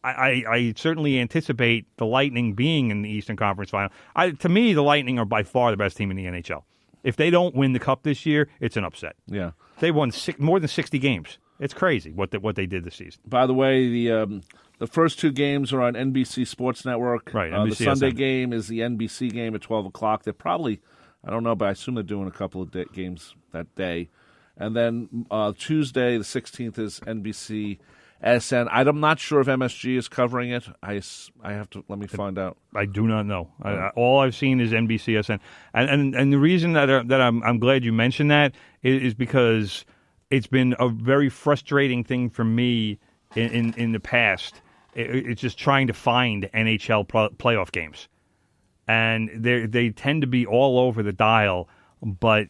Speaker 2: I certainly anticipate the Lightning being in the Eastern Conference Final. To me, the Lightning are by far the best team in the NHL. If they don't win the Cup this year, it's an upset.
Speaker 1: Yeah.
Speaker 2: They won more than 60 games. It's crazy what they did this season.
Speaker 1: By the way, the first 2 games are on NBC Sports Network.
Speaker 2: Right,
Speaker 1: the
Speaker 2: NBC
Speaker 1: Sunday
Speaker 2: SN.
Speaker 1: game is the NBC game at 12 o'clock. They're probably, I don't know, but I assume they're doing a couple of games that day. And then Tuesday, the 16th, is NBC SN. I'm not sure if MSG is covering it. I have to, let me find out.
Speaker 2: I do not know. All I've seen is NBCSN, and the reason that I'm glad you mentioned that is because it's been a very frustrating thing for me in the past. It's just trying to find NHL playoff games, and they tend to be all over the dial. But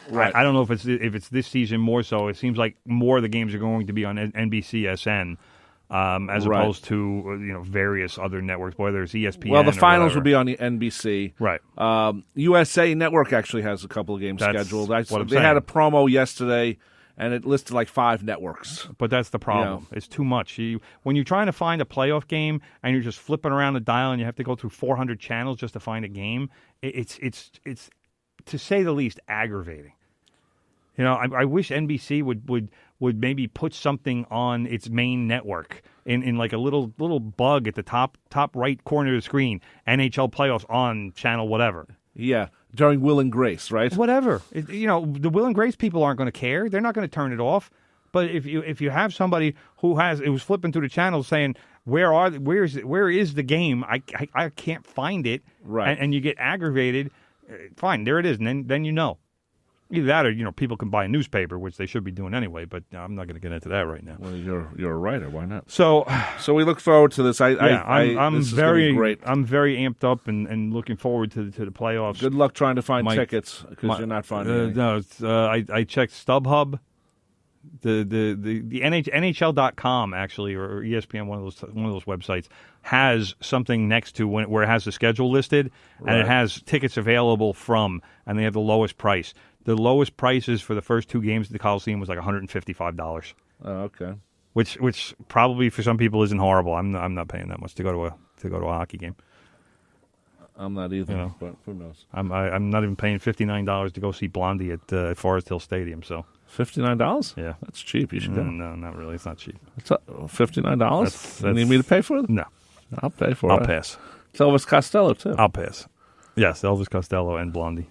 Speaker 1: right.
Speaker 2: I don't know if it's this season more so. It seems like more of the games are going to be on NBCSN. As
Speaker 1: right.
Speaker 2: opposed to various other networks, whether it's ESPN.
Speaker 1: Well, the finals
Speaker 2: or
Speaker 1: will be on the NBC.
Speaker 2: Right.
Speaker 1: USA Network actually has a couple of games scheduled. They had a promo yesterday, and it listed like 5 networks.
Speaker 2: But that's the problem.
Speaker 1: Yeah.
Speaker 2: It's too much. When you're trying to find a playoff game and you're just flipping around the dial and you have to go through 400 channels just to find a game, it's to say the least aggravating. I wish NBC would maybe put something on its main network in like a little bug at the top right corner of the screen. NHL playoffs on channel whatever.
Speaker 1: Yeah, during Will and Grace, right?
Speaker 2: Whatever. The Will and Grace people aren't going to care. They're not going to turn it off. But if you have somebody who was flipping through the channels saying where is the game? I can't find it.
Speaker 1: Right.
Speaker 2: And you get aggravated. Fine, there it is. And then you know. Either that or, people can buy a newspaper, which they should be doing anyway, but I'm not going to get into that right now.
Speaker 1: Well, you're a writer. Why not?
Speaker 2: So
Speaker 1: we look forward to this.
Speaker 2: I'm
Speaker 1: this is gonna be great.
Speaker 2: I'm very amped up and looking forward to the playoffs.
Speaker 1: Good luck trying to find tickets because you're not finding any.
Speaker 2: No, I checked StubHub. The NHL.com actually, or ESPN, one of those websites, has something next to where it has the schedule listed, and it has tickets available from, and they have the lowest price. The lowest prices for the first 2 games at the Coliseum was like $155.
Speaker 1: Oh, okay.
Speaker 2: Which probably for some people isn't horrible. I'm not paying that much to go to a hockey game.
Speaker 1: I'm not either, but who knows?
Speaker 2: I'm not even paying $59 to go see Blondie at Forest Hill Stadium. So
Speaker 1: $59?
Speaker 2: Yeah,
Speaker 1: that's cheap. You should go.
Speaker 2: No, not really. It's not cheap.
Speaker 1: It's $59. You need me to pay for it?
Speaker 2: No,
Speaker 1: I'll pay for it.
Speaker 2: I'll pass.
Speaker 1: It's Elvis Costello too.
Speaker 2: I'll pass. Yes, Elvis Costello and Blondie.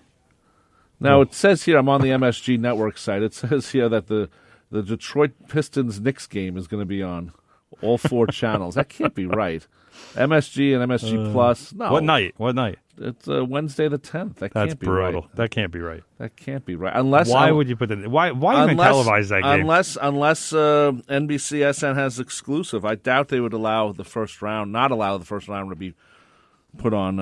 Speaker 1: Now it says here, I'm on the MSG Network site. It says here that the Detroit Pistons Knicks game is going to be on all 4 channels. That can't be right. MSG and MSG Plus. No.
Speaker 2: What night?
Speaker 1: It's Wednesday the 10th. That's can't be
Speaker 2: brutal.
Speaker 1: Right.
Speaker 2: That can't be right.
Speaker 1: That can't be right. Unless
Speaker 2: why would you put that? Why even televise that game?
Speaker 1: Unless NBCSN has exclusive. I doubt they would allow the first round. Not allow the first round to be put on.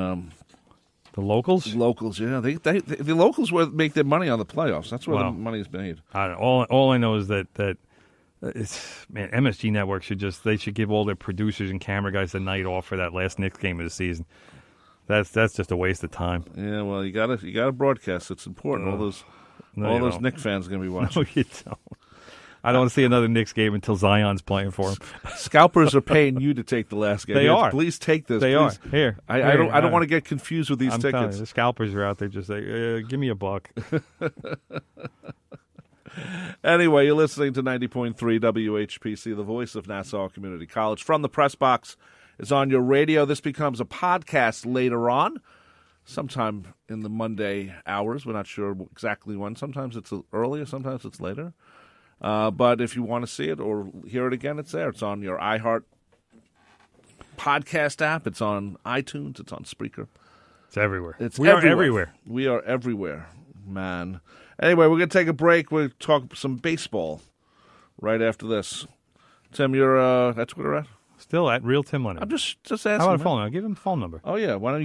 Speaker 2: The locals?
Speaker 1: Locals, yeah. The locals make their money on the playoffs. That's where the money's made.
Speaker 2: All I know is that MSG Network should give all their producers and camera guys the night off for that last Knicks game of the season. That's just a waste of time.
Speaker 1: Yeah, well, you gotta broadcast. It's important. All those Knicks fans are gonna be watching.
Speaker 2: No, you don't. I don't want to see another Knicks game until Zion's playing for them.
Speaker 1: Scalpers are paying you to take the last game.
Speaker 2: They are.
Speaker 1: Please take this.
Speaker 2: They
Speaker 1: please.
Speaker 2: are. Here.
Speaker 1: I don't want to get confused with these
Speaker 2: I'm
Speaker 1: tickets.
Speaker 2: telling you, the scalpers are out there just like, give me $1.
Speaker 1: Anyway, you're listening to 90.3 WHPC, the voice of Nassau Community College. From the Press Box is on your radio. This becomes a podcast later on, sometime in the Monday hours. We're not sure exactly when. Sometimes it's earlier, sometimes it's later. But if you want to see it or hear it again, it's there. It's on your iHeart podcast app. It's on iTunes. It's on Spreaker.
Speaker 2: It's everywhere.
Speaker 1: We are
Speaker 2: everywhere.
Speaker 1: We are everywhere, man. Anyway, we're going to take a break. We'll talk some baseball right after this. Tim, you're at Twitter at?
Speaker 2: Still at Real Tim Leonard.
Speaker 1: I'm just asking.
Speaker 2: How about a phone number? Give him a phone number.
Speaker 1: Oh, yeah. Why don't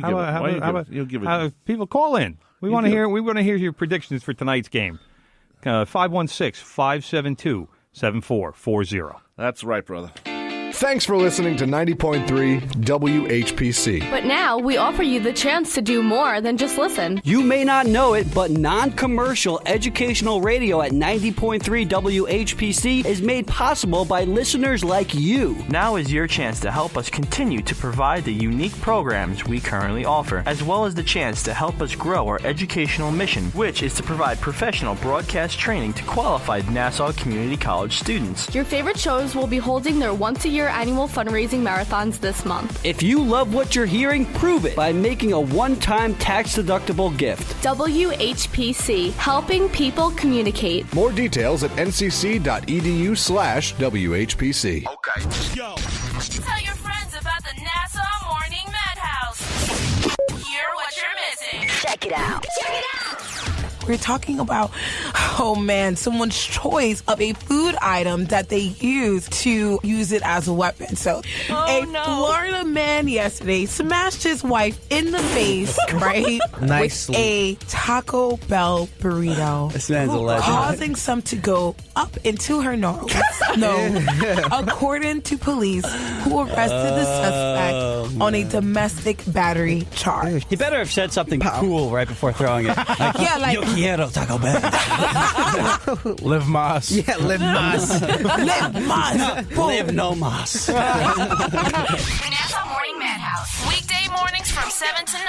Speaker 1: you give it?
Speaker 2: People call in. We want to hear your predictions for tonight's game. 516-572-7440.
Speaker 1: That's right, brother.
Speaker 10: Thanks for listening to 90.3 WHPC.
Speaker 6: But now we offer you the chance to do more than just listen.
Speaker 11: You may not know it, but non-commercial educational radio at 90.3 WHPC is made possible by listeners like you.
Speaker 12: Now is your chance to help us continue to provide the unique programs we currently offer, as well as the chance to help us grow our educational mission, which is to provide professional broadcast training to qualified Nassau Community College students.
Speaker 6: Your favorite shows will be holding their once-a-year annual fundraising marathons this month.
Speaker 11: If you love what you're hearing, prove it by making a one-time tax-deductible gift.
Speaker 6: WHPC, helping people communicate.
Speaker 10: More details at ncc.edu/WHPC.
Speaker 3: Okay. Yo. Tell your friends about the Nassau Morning Madhouse. Hear what you're missing.
Speaker 13: Check it out.
Speaker 3: Check it out.
Speaker 13: We're talking about, someone's choice of a food item that they use to use it as a weapon. So, Florida man yesterday smashed his wife in the face, right?
Speaker 14: Nice.
Speaker 13: With a Taco Bell burrito.
Speaker 14: This man's a legend.
Speaker 13: Causing some to go up into her nose. According to police, who arrested the suspect on a domestic battery charge.
Speaker 11: He better have said something cool right before throwing it. Yo quiero Taco Bell.
Speaker 14: Live mas.
Speaker 13: Yeah, live mas. Live mas.
Speaker 11: Live no mas.
Speaker 3: Nassau Morning Madhouse. Weekday mornings from 7 to 9.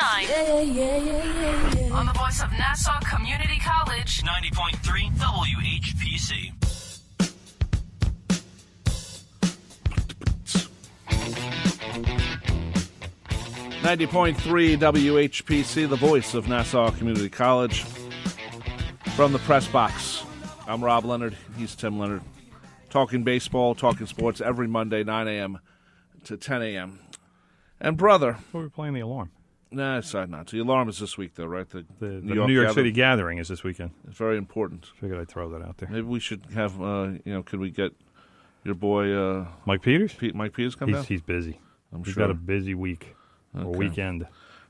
Speaker 3: Yeah. On the voice of Nassau Community College.
Speaker 12: 90.3 WHPC.
Speaker 1: .3 WHPC, the voice of Nassau Community College. From the Press Box, I'm Rob Leonard. He's Tim Leonard. Talking baseball, talking sports every Monday, 9 a.m. to 10 a.m. And brother,
Speaker 2: we were playing the alarm.
Speaker 1: No, I decided not to. The alarm is this week, though, right? The
Speaker 2: New York City gathering is this weekend.
Speaker 1: It's very important.
Speaker 2: Figured I'd throw that out there.
Speaker 1: Maybe we should have, could we get your boy
Speaker 2: Mike Peters?
Speaker 1: Mike Peters come down?
Speaker 2: He's busy.
Speaker 1: He's
Speaker 2: got a busy week or weekend.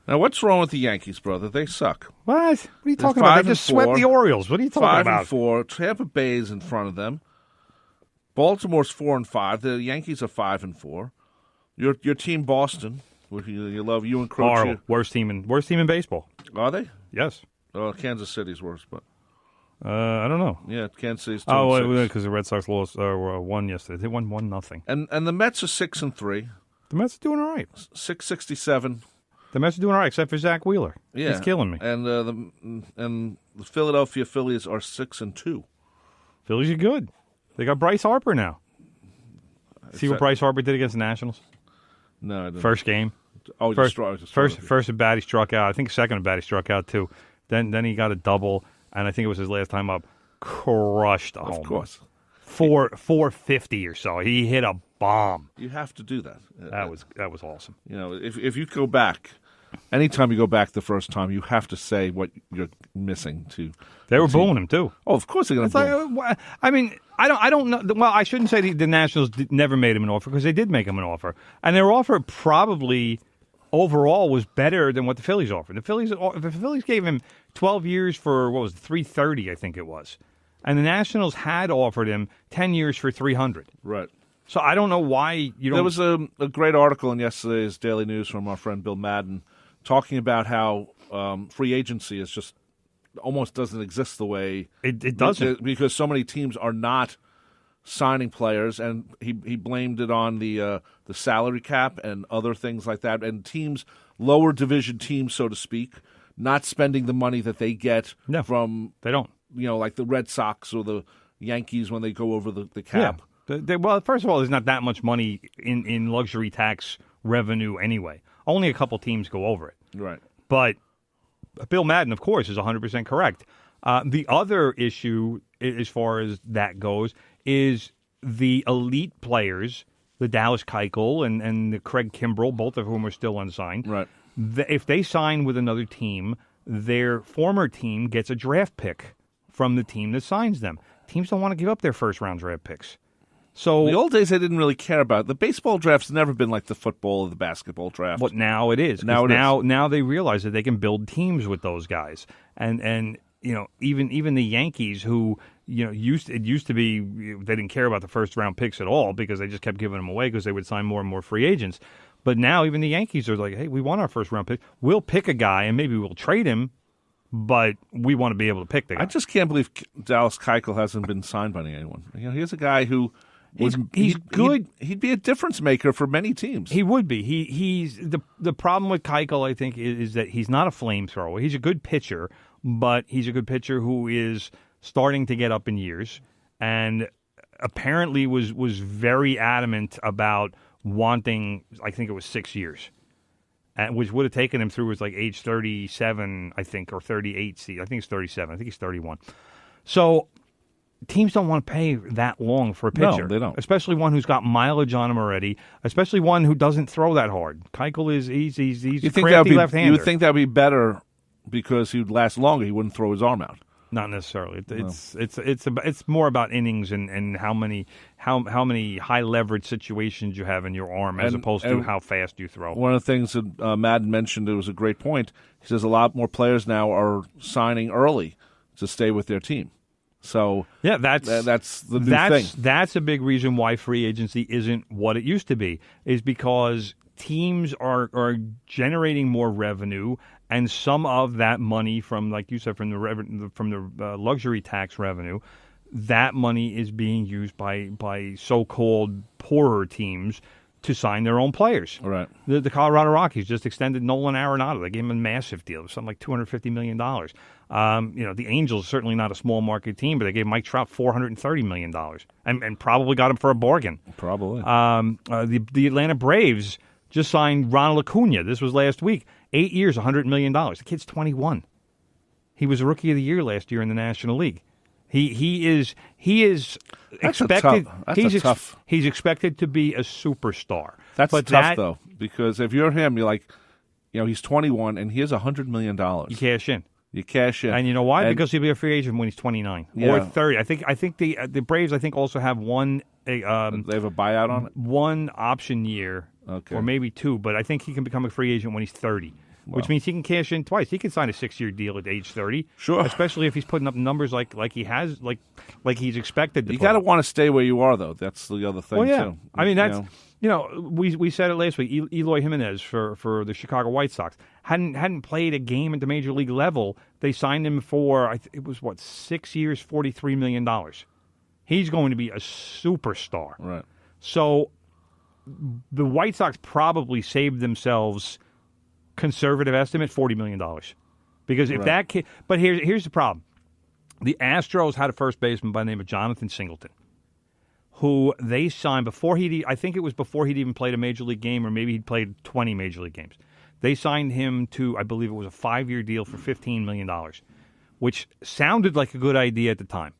Speaker 1: Now, what's wrong with the Yankees, brother? They suck.
Speaker 2: What? What are you talking about? They just swept the Orioles. What are you talking about?
Speaker 1: 5-4. Tampa Bay is in front of them. Baltimore's 4-5. The Yankees are 5-4. Your team, Boston, which you love, you and Croce.
Speaker 2: Horrible. Worst team in baseball.
Speaker 1: Are they?
Speaker 2: Yes.
Speaker 1: Kansas City's worse, but
Speaker 2: I don't know.
Speaker 1: yeah, Kansas City's 2-6.
Speaker 2: Oh, because the Red Sox lost won yesterday. They won 1-0.
Speaker 1: And the Mets are 6-3.
Speaker 2: The Mets are doing all right.
Speaker 1: 667.
Speaker 2: The Mets are doing all right, except for Zach Wheeler.
Speaker 1: Yeah,
Speaker 2: he's killing me.
Speaker 1: And the Philadelphia Phillies are 6-2.
Speaker 2: Phillies are good. They got Bryce Harper now. See what Bryce Harper did against the Nationals?
Speaker 1: No, I didn't.
Speaker 2: First game.
Speaker 1: Oh,
Speaker 2: first at bat he struck out. I think second at bat he struck out too. Then he got a double, and I think it was his last time up. Crushed a home.
Speaker 1: Of course.
Speaker 2: 450 or so. He hit a bomb.
Speaker 1: You have to do that.
Speaker 2: That was awesome.
Speaker 1: You know, if you go back, anytime you go back the first time, you have to say what you're missing to.
Speaker 2: They were booing him too.
Speaker 1: Oh, of course they're going to boo him.
Speaker 2: I mean, I don't know. Well, I shouldn't say the Nationals never made him an offer because they did make him an offer, and their offer probably overall was better than what the Phillies offered. The Phillies gave him 12 years for what was it, $330, I think it was, and the Nationals had offered him 10 years for $300.
Speaker 1: Right.
Speaker 2: So I don't know why you don't.
Speaker 1: There was a great article in yesterday's Daily News from our friend Bill Madden talking about how free agency is just almost doesn't exist the way
Speaker 2: it doesn't,
Speaker 1: because so many teams are not signing players, and he blamed it on the salary cap and other things like that, and teams, lower division teams, so to speak, not spending the money that they get from
Speaker 2: they don't,
Speaker 1: like the Red Sox or the Yankees when they go over the cap.
Speaker 2: Yeah. Well, first of all, there's not that much money in luxury tax revenue anyway. Only a couple teams go over it.
Speaker 1: Right.
Speaker 2: But Bill Madden, of course, is 100% correct. The other issue, as far as that goes, is the elite players, the Dallas Keuchel and the Craig Kimbrell, both of whom are still unsigned.
Speaker 1: Right.
Speaker 2: If they sign with another team, their former team gets a draft pick from the team that signs them. Teams don't want to give up their first-round draft picks. So
Speaker 1: in the old days, they didn't really care about it. The baseball draft's never been like the football or the basketball draft.
Speaker 2: But now it is. Now they realize that they can build teams with those guys, and even the Yankees, who used to be, they didn't care about the first round picks at all because they just kept giving them away because they would sign more and more free agents. But now even the Yankees are like, hey, we want our first round pick. We'll pick a guy and maybe we'll trade him, but we want to be able to pick the guy.
Speaker 1: I just can't believe Dallas Keuchel hasn't been signed by anyone. Here's a guy who.
Speaker 2: He's good.
Speaker 1: He'd be a difference maker for many teams.
Speaker 2: He would be. He's the problem with Keuchel, I think, is that he's not a flamethrower. He's a good pitcher, but he's a good pitcher who is starting to get up in years, and apparently was very adamant about wanting, I think it was 6 years, which would have taken him through his age 37, I think, or 38. I think it's 37. I think he's 31. So teams don't want to pay that long for a pitcher.
Speaker 1: No, they don't.
Speaker 2: Especially one who's got mileage on him already. Especially one who doesn't throw that hard. Keuchel he's a crafty left-hander.
Speaker 1: You would think that would be better because he would last longer. He wouldn't throw his arm out.
Speaker 2: Not necessarily. It's more about innings and how many high leverage situations you have in your arm as opposed to how fast you throw.
Speaker 1: One of the things that Madden mentioned, it was a great point. He says a lot more players now are signing early to stay with their team. So
Speaker 2: yeah, that's
Speaker 1: the new thing.
Speaker 2: That's a big reason why free agency isn't what it used to be, is because teams are generating more revenue, and some of that money from, like you said, from the luxury tax revenue, that money is being used by so-called poorer teams to sign their own players.
Speaker 1: Right.
Speaker 2: The Colorado Rockies just extended Nolan Arenado. They gave him a massive deal, something like $250 million. The Angels, certainly not a small market team, but they gave Mike Trout $430 million and probably got him for a bargain.
Speaker 1: Probably.
Speaker 2: The Atlanta Braves just signed Ronald Acuna. This was last week. 8 years, $100 million. The kid's 21. He was Rookie of the Year last year in the National League. He is expected.
Speaker 1: He's
Speaker 2: expected to be a superstar.
Speaker 1: That's tough though, because if you're him, you're like, he's 21 and he has $100 million.
Speaker 2: You cash in.
Speaker 1: You cash in.
Speaker 2: And you know why? Because he'll be a free agent when he's 29 or 30. I think the Braves also have one. They have
Speaker 1: a buyout on it?
Speaker 2: One option year, or maybe two, but I think he can become a free agent when he's 30, which means he can cash in twice. He can sign a 6-year deal at age 30.
Speaker 1: Sure.
Speaker 2: Especially if he's putting up numbers like he has, like he's expected to.
Speaker 1: You got to want to stay where you are, though. That's the other thing, too.
Speaker 2: I mean, that's, we said it last week. Eloy Jimenez for the Chicago White Sox hadn't played a game at the major league level. They signed him for, it was 6 years, $43 million. He's going to be a superstar.
Speaker 1: Right.
Speaker 2: So the White Sox probably saved themselves, conservative estimate, $40 million. Because if that kid... But here's the problem. The Astros had a first baseman by the name of Jonathan Singleton, who they signed before I think it was before he'd even played a major league game, or maybe he'd played 20 major league games. They signed him to, I believe it was a 5-year deal for $15 million, which sounded like a good idea at the time.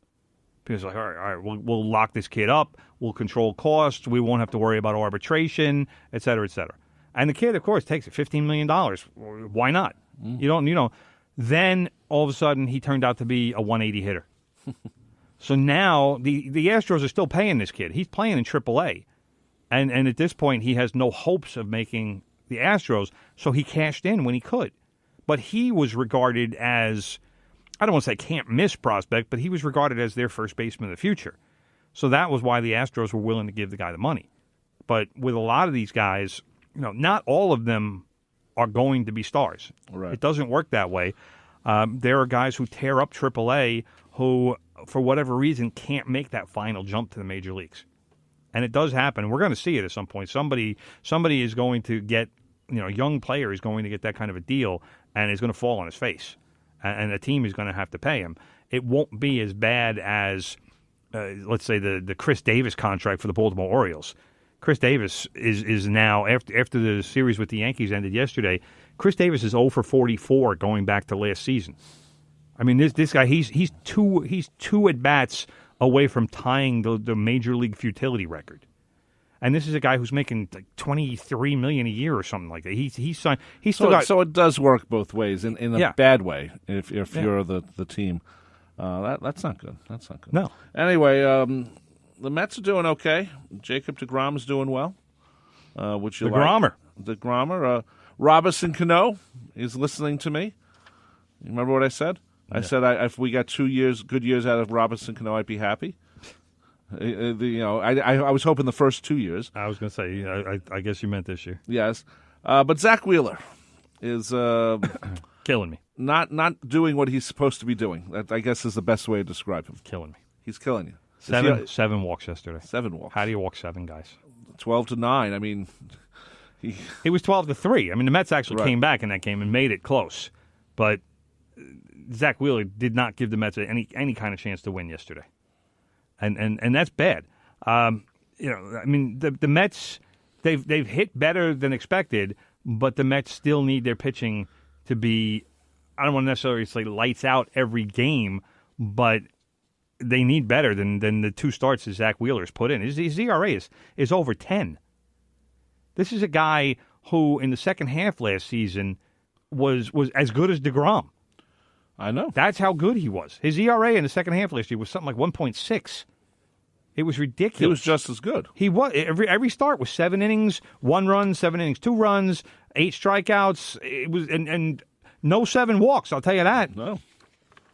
Speaker 2: Because like, all right, we'll lock this kid up, we'll control costs, we won't have to worry about arbitration, et cetera, et cetera. And the kid, of course, takes it, $15 million. Why not? Then all of a sudden he turned out to be a 180 hitter. So now the Astros are still paying this kid. He's playing in AAA. And at this point he has no hopes of making the Astros, so he cashed in when he could. But he was regarded as, I don't want to say can't miss prospect, but he was regarded as their first baseman of the future. So that was why the Astros were willing to give the guy the money. But with a lot of these guys, not all of them are going to be stars.
Speaker 1: Right.
Speaker 2: It doesn't work that way. There are guys who tear up AAA who, for whatever reason, can't make that final jump to the major leagues. And it does happen. We're going to see it at some point. Somebody is going to get, a young player is going to get that kind of a deal and is going to fall on his face. And the team is going to have to pay him. It won't be as bad as, let's say, the Chris Davis contract for the Baltimore Orioles. Chris Davis is now, after the series with the Yankees ended yesterday, Chris Davis is 0 for 44 going back to last season. I mean, this guy, he's two at-bats away from tying the Major League futility record. And this is a guy who's making like $23 million a year or something like that. So
Speaker 1: it does work both ways in a bad way if you're the team. That's not good. That's not good.
Speaker 2: No.
Speaker 1: Anyway, the Mets are doing okay. Jacob deGrom is doing well. Which you
Speaker 2: DeGrommer.
Speaker 1: Like. DeGrommer. Robinson Cano is listening to me. You remember what I said? Yeah. I said if we got 2 good years out of Robinson Cano, I'd be happy. I was hoping the first 2 years.
Speaker 2: I was going to say, I guess you meant this year.
Speaker 1: Yes. But Zach Wheeler is
Speaker 2: killing me.
Speaker 1: Not doing what he's supposed to be doing. That, I guess, is the best way to describe him.
Speaker 2: Killing me.
Speaker 1: He's killing you.
Speaker 2: Seven walks yesterday.
Speaker 1: 7 walks.
Speaker 2: How do you walk 7 guys?
Speaker 1: 12-9. I mean,
Speaker 2: he was 12-3. I mean, the Mets actually came back in that game and made it close. But Zach Wheeler did not give the Mets any kind of chance to win yesterday. And that's bad. I mean, the Mets, they've hit better than expected, but the Mets still need their pitching to be, I don't want to necessarily say lights out every game, but they need better than the 2 starts that Zach Wheeler's put in. His ERA is over 10. This is a guy who, in the second half last season, was as good as DeGrom.
Speaker 1: I know.
Speaker 2: That's how good he was. His ERA in the second half last year was something like 1.6. It was ridiculous.
Speaker 1: He was just as good.
Speaker 2: He was. Every start was 7 innings, 1 run, 7 innings, 2 runs, 8 strikeouts. It was and no 7 walks. I'll tell you that.
Speaker 1: No.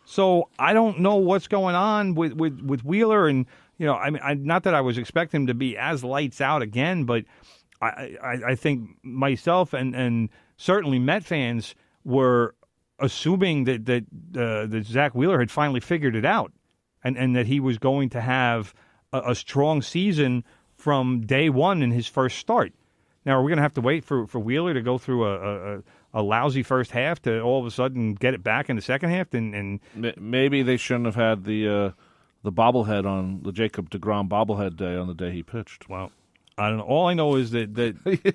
Speaker 2: So I don't know what's going on with Wheeler, and I mean, not that I was expecting him to be as lights out again, but I think myself and certainly Met fans were assuming that Zach Wheeler had finally figured it out, and that he was going to have a strong season from day one in his first start. Now, are we going to have to wait for Wheeler to go through a lousy first half to all of a sudden get it back in the second half? And
Speaker 1: maybe they shouldn't have had the bobblehead on the Jacob deGrom bobblehead day on the day he pitched.
Speaker 2: Well, I don't know. All I know is that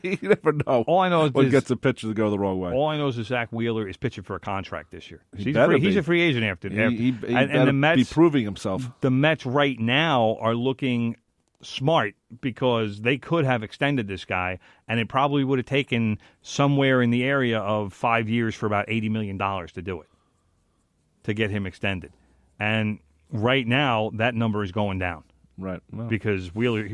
Speaker 1: you never know.
Speaker 2: All I know is
Speaker 1: what gets a pitcher to go the wrong way.
Speaker 2: All I know is that Zach Wheeler is pitching for a contract this year. He's
Speaker 1: a
Speaker 2: free agent after.
Speaker 1: He and the Mets be proving himself.
Speaker 2: The Mets right now are looking smart because they could have extended this guy, and it probably would have taken somewhere in the area of 5 years for about $80 million to do it, to get him extended. And right now, that number is going down.
Speaker 1: Right. Well,
Speaker 2: because Wheeler,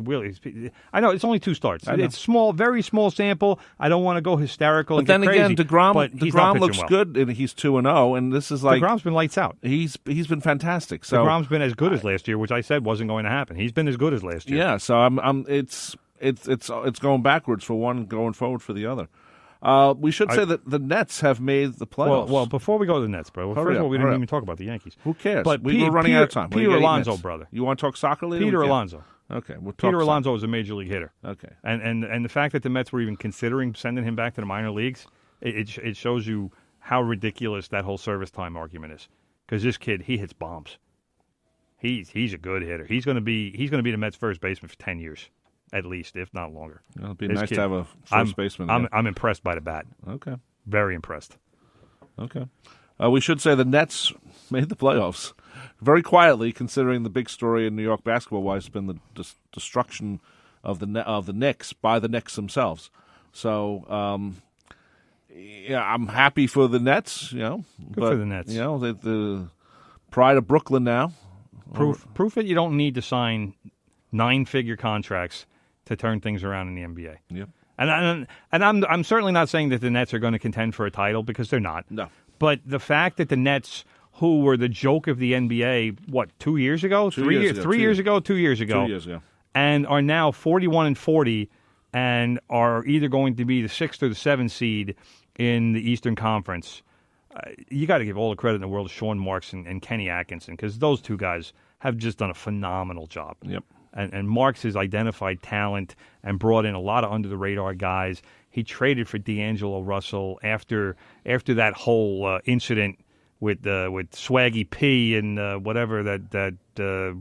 Speaker 2: I know it's only 2 starts. It's small, very small sample. I don't want to go hysterical.
Speaker 1: But then
Speaker 2: get crazy,
Speaker 1: again, DeGrom looks
Speaker 2: well.
Speaker 1: good, and he's 2-0, and this is like
Speaker 2: DeGrom's been lights out.
Speaker 1: He's been fantastic. So
Speaker 2: DeGrom's been as good as last year, which I said wasn't going to happen. He's been as good as last year.
Speaker 1: Yeah. So it's going backwards for one, going forward for the other. We should say that the Nets have made the playoffs.
Speaker 2: Well, before we go to the Nets, bro. First of all, we didn't even talk about the Yankees.
Speaker 1: Who cares?
Speaker 2: But
Speaker 1: we're running out of time.
Speaker 2: Peter Alonso, brother.
Speaker 1: You want to talk soccer later?
Speaker 2: Peter Alonso.
Speaker 1: Okay, we'll talk.
Speaker 2: Peter Alonso is a major league hitter.
Speaker 1: Okay,
Speaker 2: and the fact that the Mets were even considering sending him back to the minor leagues, it shows you how ridiculous that whole service time argument is. Because this kid, he hits bombs. He's a good hitter. He's going to be the Mets' first baseman for 10 years. At least, if not longer.
Speaker 1: It'll be nice to have a first baseman.
Speaker 2: I'm impressed by the bat.
Speaker 1: Okay.
Speaker 2: Very impressed.
Speaker 1: Okay. We should say the Nets made the playoffs very quietly, considering the big story in New York basketball-wise has been the destruction of the Knicks by the Knicks themselves. So, yeah, I'm happy for the Nets. Good
Speaker 2: for the Nets.
Speaker 1: The pride of Brooklyn now.
Speaker 2: Proof that you don't need to sign 9-figure contracts to turn things around in the NBA.
Speaker 1: Yep.
Speaker 2: And I'm certainly not saying that the Nets are going to contend for a title because they're not.
Speaker 1: No.
Speaker 2: But the fact that the Nets, who were the joke of the NBA, 2 years ago? 3 years ago. 2 years ago. 2 years ago.
Speaker 1: 2 years ago.
Speaker 2: And are now 41-40 and are either going to be the 6th or the 7th seed in the Eastern Conference. You got to give all the credit in the world to Sean Marks and Kenny Atkinson because those two guys have just done a phenomenal job.
Speaker 1: Yep.
Speaker 2: And Marks has identified talent and brought in a lot of under-the-radar guys. He traded for D'Angelo Russell after that whole incident with Swaggy P and whatever that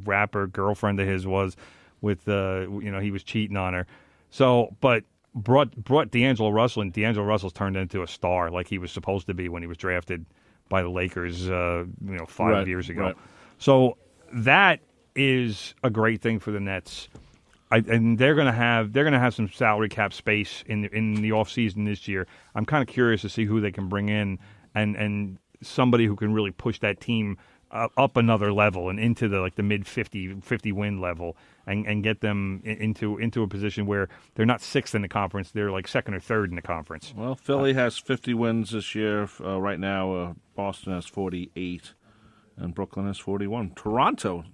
Speaker 2: rapper girlfriend of his was with he was cheating on her. So, but brought D'Angelo Russell, and D'Angelo Russell's turned into a star like he was supposed to be when he was drafted by the Lakers 5 years ago.
Speaker 1: Right.
Speaker 2: So that is a great thing for the Nets. And they're going to have some salary cap space in the offseason this year. I'm kind of curious to see who they can bring in and somebody who can really push that team up another level and into the mid 50 win level and get them into a position where they're not 6th in the conference, they're like 2nd or 3rd in the conference.
Speaker 1: Well, Philly has 50 wins this year right now. Boston has 48. And Brooklyn has 41. Toronto's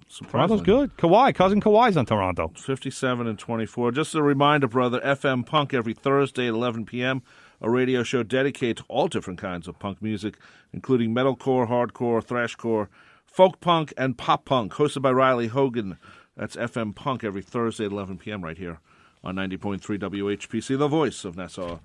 Speaker 2: good. Cousin Kawhi's on Toronto.
Speaker 1: 57-24. Just a reminder, brother, FM Punk every Thursday at 11 p.m., a radio show dedicated to all different kinds of punk music, including metalcore, hardcore, thrashcore, folk punk, and pop punk, hosted by Riley Hogan. That's FM Punk every Thursday at 11 p.m. right here on 90.3 WHPC, the voice of Nassau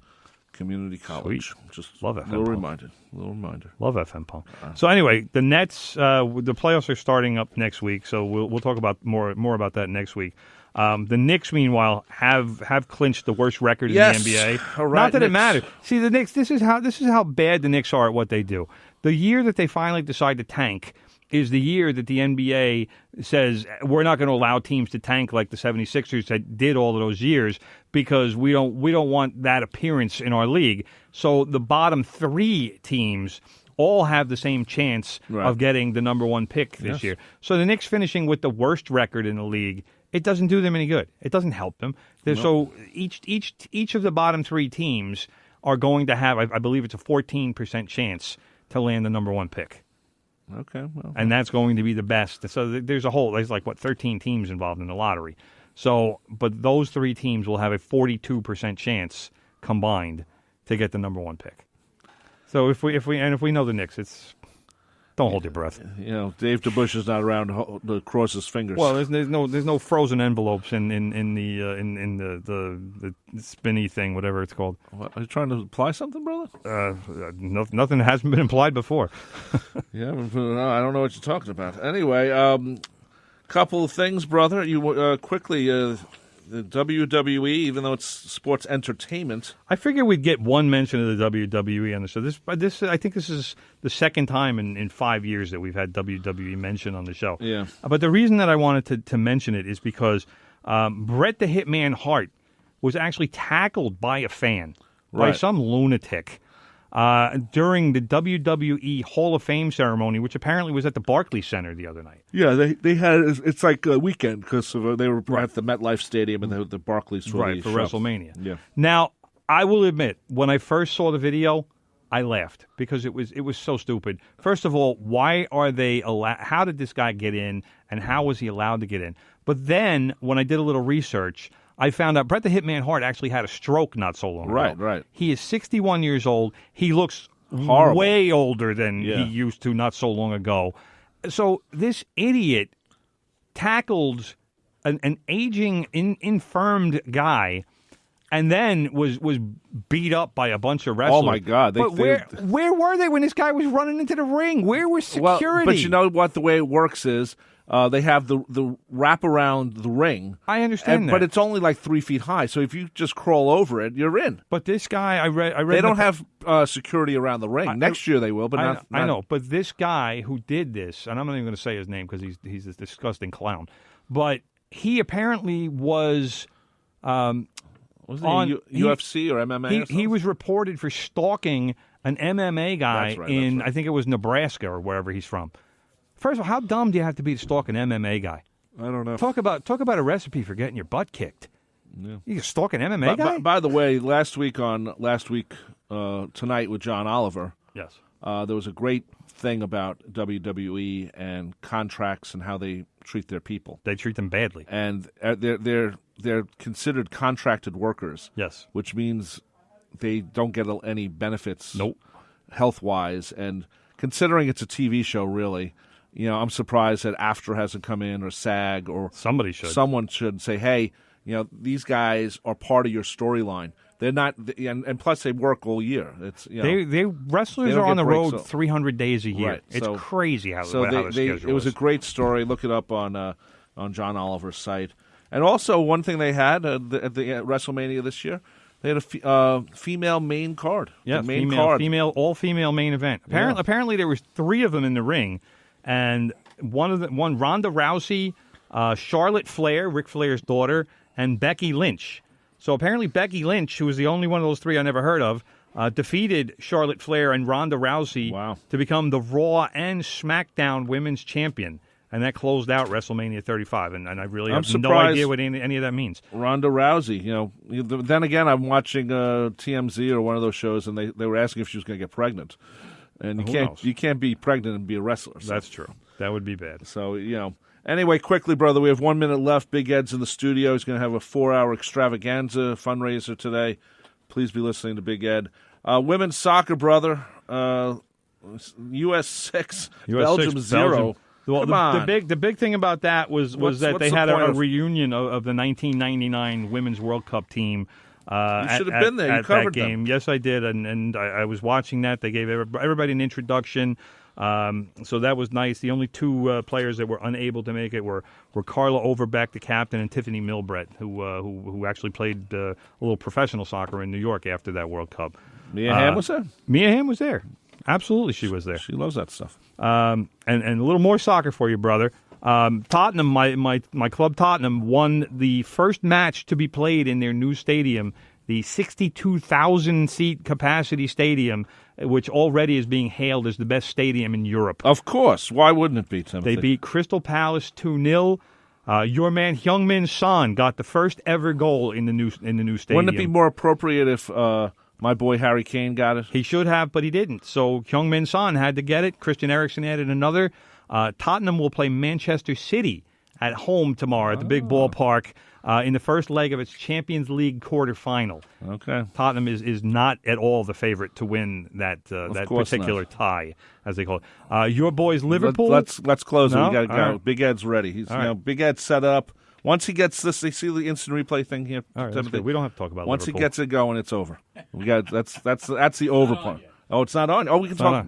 Speaker 1: Community College.
Speaker 2: Sweet.
Speaker 1: Just
Speaker 2: love FM
Speaker 1: little
Speaker 2: Punk.
Speaker 1: reminder.
Speaker 2: Love FM Punk. So anyway, the Nets, the playoffs are starting up next week, so we'll talk about more about that next week. The Knicks, meanwhile, have clinched the worst record in the NBA.
Speaker 1: All right,
Speaker 2: Not that
Speaker 1: Knicks.
Speaker 2: it matters. See, the Knicks. This is how bad the Knicks are at what they do. The year that they finally decide to tank is the year that the NBA says we're not going to allow teams to tank like the 76ers that did all of those years because we don't want that appearance in our league. So the bottom 3 teams all have the same chance of getting the number 1 pick this year. So the Knicks finishing with the worst record in the league, it doesn't do them any good. It doesn't help them. So each of the bottom 3 teams are going to have, I believe it's a 14% chance to land the number 1 pick.
Speaker 1: Okay, well,
Speaker 2: and that's going to be the best. So there's 13 teams involved in the lottery. So, but those 3 teams will have a 42% chance combined to get the number 1 pick. So if we know the Knicks, it's don't hold your breath.
Speaker 1: Dave DeBusch is not around to cross his fingers.
Speaker 2: Well, there's no frozen envelopes in the spinny thing, whatever it's called.
Speaker 1: What, are you trying to imply something, brother?
Speaker 2: Nothing hasn't been implied before.
Speaker 1: Yeah, I don't know what you're talking about. Anyway, couple of things, brother. You quickly. The WWE, even though it's sports entertainment.
Speaker 2: I figure we'd get one mention of the WWE on the show. I think this is the second time in 5 years that we've had WWE mention on the show.
Speaker 1: Yeah.
Speaker 2: But the reason that I wanted to mention it is because Bret the Hitman Hart was actually tackled by a fan, by
Speaker 1: Right.
Speaker 2: some lunatic, during the WWE Hall of Fame ceremony, which apparently was at the Barclays Center the other night.
Speaker 1: Yeah, they had it's like a weekend because they were at the MetLife Stadium and the Barclays for
Speaker 2: Right,
Speaker 1: the
Speaker 2: for
Speaker 1: show.
Speaker 2: WrestleMania.
Speaker 1: Yeah.
Speaker 2: Now, I will admit, when I first saw the video, I laughed because it was so stupid. First of all, why are they how did this guy get in, and how was he allowed to get in? But then, when I did a little research, I found out Bret the Hitman Hart actually had a stroke not so long ago.
Speaker 1: Right.
Speaker 2: He is 61 years old. He looks
Speaker 1: Horrible.
Speaker 2: way older than
Speaker 1: Yeah.
Speaker 2: he used to not so long ago. So this idiot tackled an aging, infirmed guy, and then was beat up by a bunch of wrestlers.
Speaker 1: Oh my God!
Speaker 2: But where were they when this guy was running into the ring? Where was security?
Speaker 1: Well, but you know what? The way it works is they have the wrap around the ring.
Speaker 2: I understand that,
Speaker 1: but it's only like 3 feet high. So if you just crawl over it, you're in.
Speaker 2: But this guy, I read.
Speaker 1: They don't have security around the ring. Next year they will, but not.
Speaker 2: I know, but this guy who did this, and I'm not even going to say his name because he's a disgusting clown. But he apparently was.
Speaker 1: Was he UFC or MMA?
Speaker 2: He was reported for stalking an MMA guy in, I think it was Nebraska or wherever he's from. First of all, how dumb do you have to be to stalk an MMA guy?
Speaker 1: I don't know.
Speaker 2: Talk about a recipe for getting your butt kicked.
Speaker 1: Yeah.
Speaker 2: You can stalk an MMA guy?
Speaker 1: By the way, last week Tonight with John Oliver,
Speaker 2: yes,
Speaker 1: there was a great thing about WWE and contracts and how they treat their people.
Speaker 2: They treat them badly,
Speaker 1: and they're considered contracted workers.
Speaker 2: Yes,
Speaker 1: which means they don't get any benefits.
Speaker 2: Nope,
Speaker 1: health wise, and considering it's a TV show, really. You know, I'm surprised that AFTRA hasn't come in, or SAG, or someone should say, hey, you know, these guys are part of your storyline. They're not, and plus they work all year. It's
Speaker 2: they wrestlers are on the road 300 days a year.
Speaker 1: Right.
Speaker 2: It's crazy how
Speaker 1: so
Speaker 2: the schedule
Speaker 1: it was
Speaker 2: is.
Speaker 1: a great story. Look it up on John Oliver's site. And also one thing they had at the WrestleMania this year, they had a female main card.
Speaker 2: Yeah,
Speaker 1: the main card.
Speaker 2: all-female main event. Apparently there was 3 of them in the ring, and one Ronda Rousey, Charlotte Flair, Ric Flair's daughter, and Becky Lynch. So apparently Becky Lynch, who was the only one of those 3 I never heard of, defeated Charlotte Flair and Ronda Rousey to become the Raw and SmackDown Women's Champion. And that closed out WrestleMania 35, and I really have no idea what any of that means.
Speaker 1: Ronda Rousey, you know. Then again, I'm watching TMZ or one of those shows, and they were asking if she was going to get pregnant, and you can't be pregnant and be a wrestler. So.
Speaker 2: That's true. That would be bad.
Speaker 1: So Anyway, quickly, brother, we have 1 minute left. Big Ed's in the studio. He's going to have a 4-hour extravaganza fundraiser today. Please be listening to Big Ed. Women's soccer, brother. US 6, Belgium 0.
Speaker 2: Well, the big thing about that was that they had a reunion of the 1999 Women's World Cup team.
Speaker 1: You should have been there. You covered
Speaker 2: that game.
Speaker 1: them.
Speaker 2: Yes, I did, and I was watching that. They gave everybody an introduction, so that was nice. The only 2 players that were unable to make it were Carla Overbeck, the captain, and Tiffany Milbrett, who actually played a little professional soccer in New York after that World Cup.
Speaker 1: Mia Hamm was there?
Speaker 2: Mia Hamm was there. Absolutely, she was there.
Speaker 1: She loves that stuff.
Speaker 2: And a little more soccer for you, brother. Tottenham, my club Tottenham, won the first match to be played in their new stadium, the 62,000-seat capacity stadium, which already is being hailed as the best stadium in Europe.
Speaker 1: Of course. Why wouldn't it be, Timothy?
Speaker 2: They beat Crystal Palace 2-0. Your man Heung-min Son got the first ever goal in the new stadium.
Speaker 1: Wouldn't it be more appropriate if my boy Harry Kane got it?
Speaker 2: He should have, but he didn't. So Heung-min Son had to get it. Christian Eriksen added another. Tottenham will play Manchester City at home tomorrow at the big ballpark in the first leg of its Champions League quarterfinal.
Speaker 1: Okay.
Speaker 2: Tottenham is not at all the favorite to win that particular tie, as they call it. Your boys Liverpool.
Speaker 1: Let's close it.
Speaker 2: No?
Speaker 1: We got to go.
Speaker 2: Right.
Speaker 1: Big Ed's ready. He's Big Ed's set up. Once he gets this, they see the instant replay thing here.
Speaker 2: All right, that's good. We don't have to talk about
Speaker 1: Once
Speaker 2: Liverpool.
Speaker 1: he gets it going, it's over. We got that's the over part. Oh, it's not on. Oh, we can talk.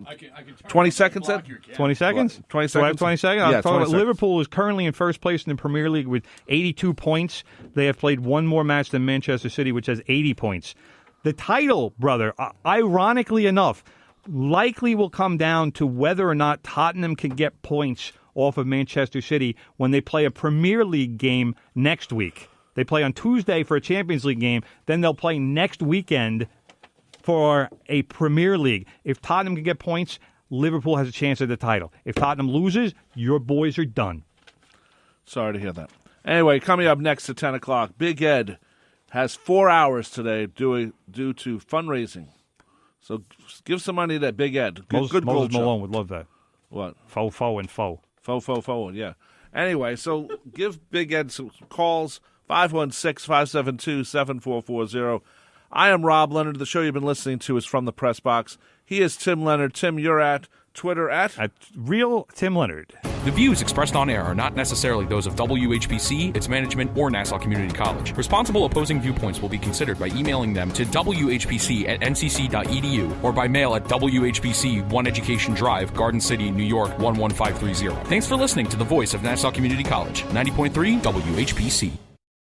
Speaker 1: 20 seconds then?
Speaker 2: 20 seconds?
Speaker 1: 20
Speaker 2: Do I have
Speaker 1: seconds?
Speaker 2: 20 seconds?
Speaker 1: Yeah,
Speaker 2: I'll
Speaker 1: 20
Speaker 2: talk about
Speaker 1: seconds.
Speaker 2: Liverpool is currently in first place in the Premier League with 82 points. They have played one more match than Manchester City, which has 80 points. The title, brother, ironically enough, likely will come down to whether or not Tottenham can get points off of Manchester City when they play a Premier League game next week. They play on Tuesday for a Champions League game. Then they'll play next weekend for a Premier League. If Tottenham can get points, Liverpool has a chance at the title. If Tottenham loses, your boys are done.
Speaker 1: Sorry to hear that. Anyway, coming up next at 10 o'clock, Big Ed has 4 hours today due to fundraising. So give some money to Big Ed. Good
Speaker 2: Moses
Speaker 1: show.
Speaker 2: Malone would love that.
Speaker 1: What?
Speaker 2: Faux,
Speaker 1: yeah. Anyway, so give Big Ed some calls, 516-572-7440. I am Rob Leonard. The show you've been listening to is From the Press Box. He is Tim Leonard. Tim, you're at Twitter at
Speaker 2: Real Tim Leonard.
Speaker 15: The views expressed on air are not necessarily those of WHPC, its management, or Nassau Community College. Responsible opposing viewpoints will be considered by emailing them to whpc@ncc.edu or by mail at WHPC 1 Education Drive, Garden City, New York 11530. Thanks for listening to the voice of Nassau Community College, 90.3 WHPC.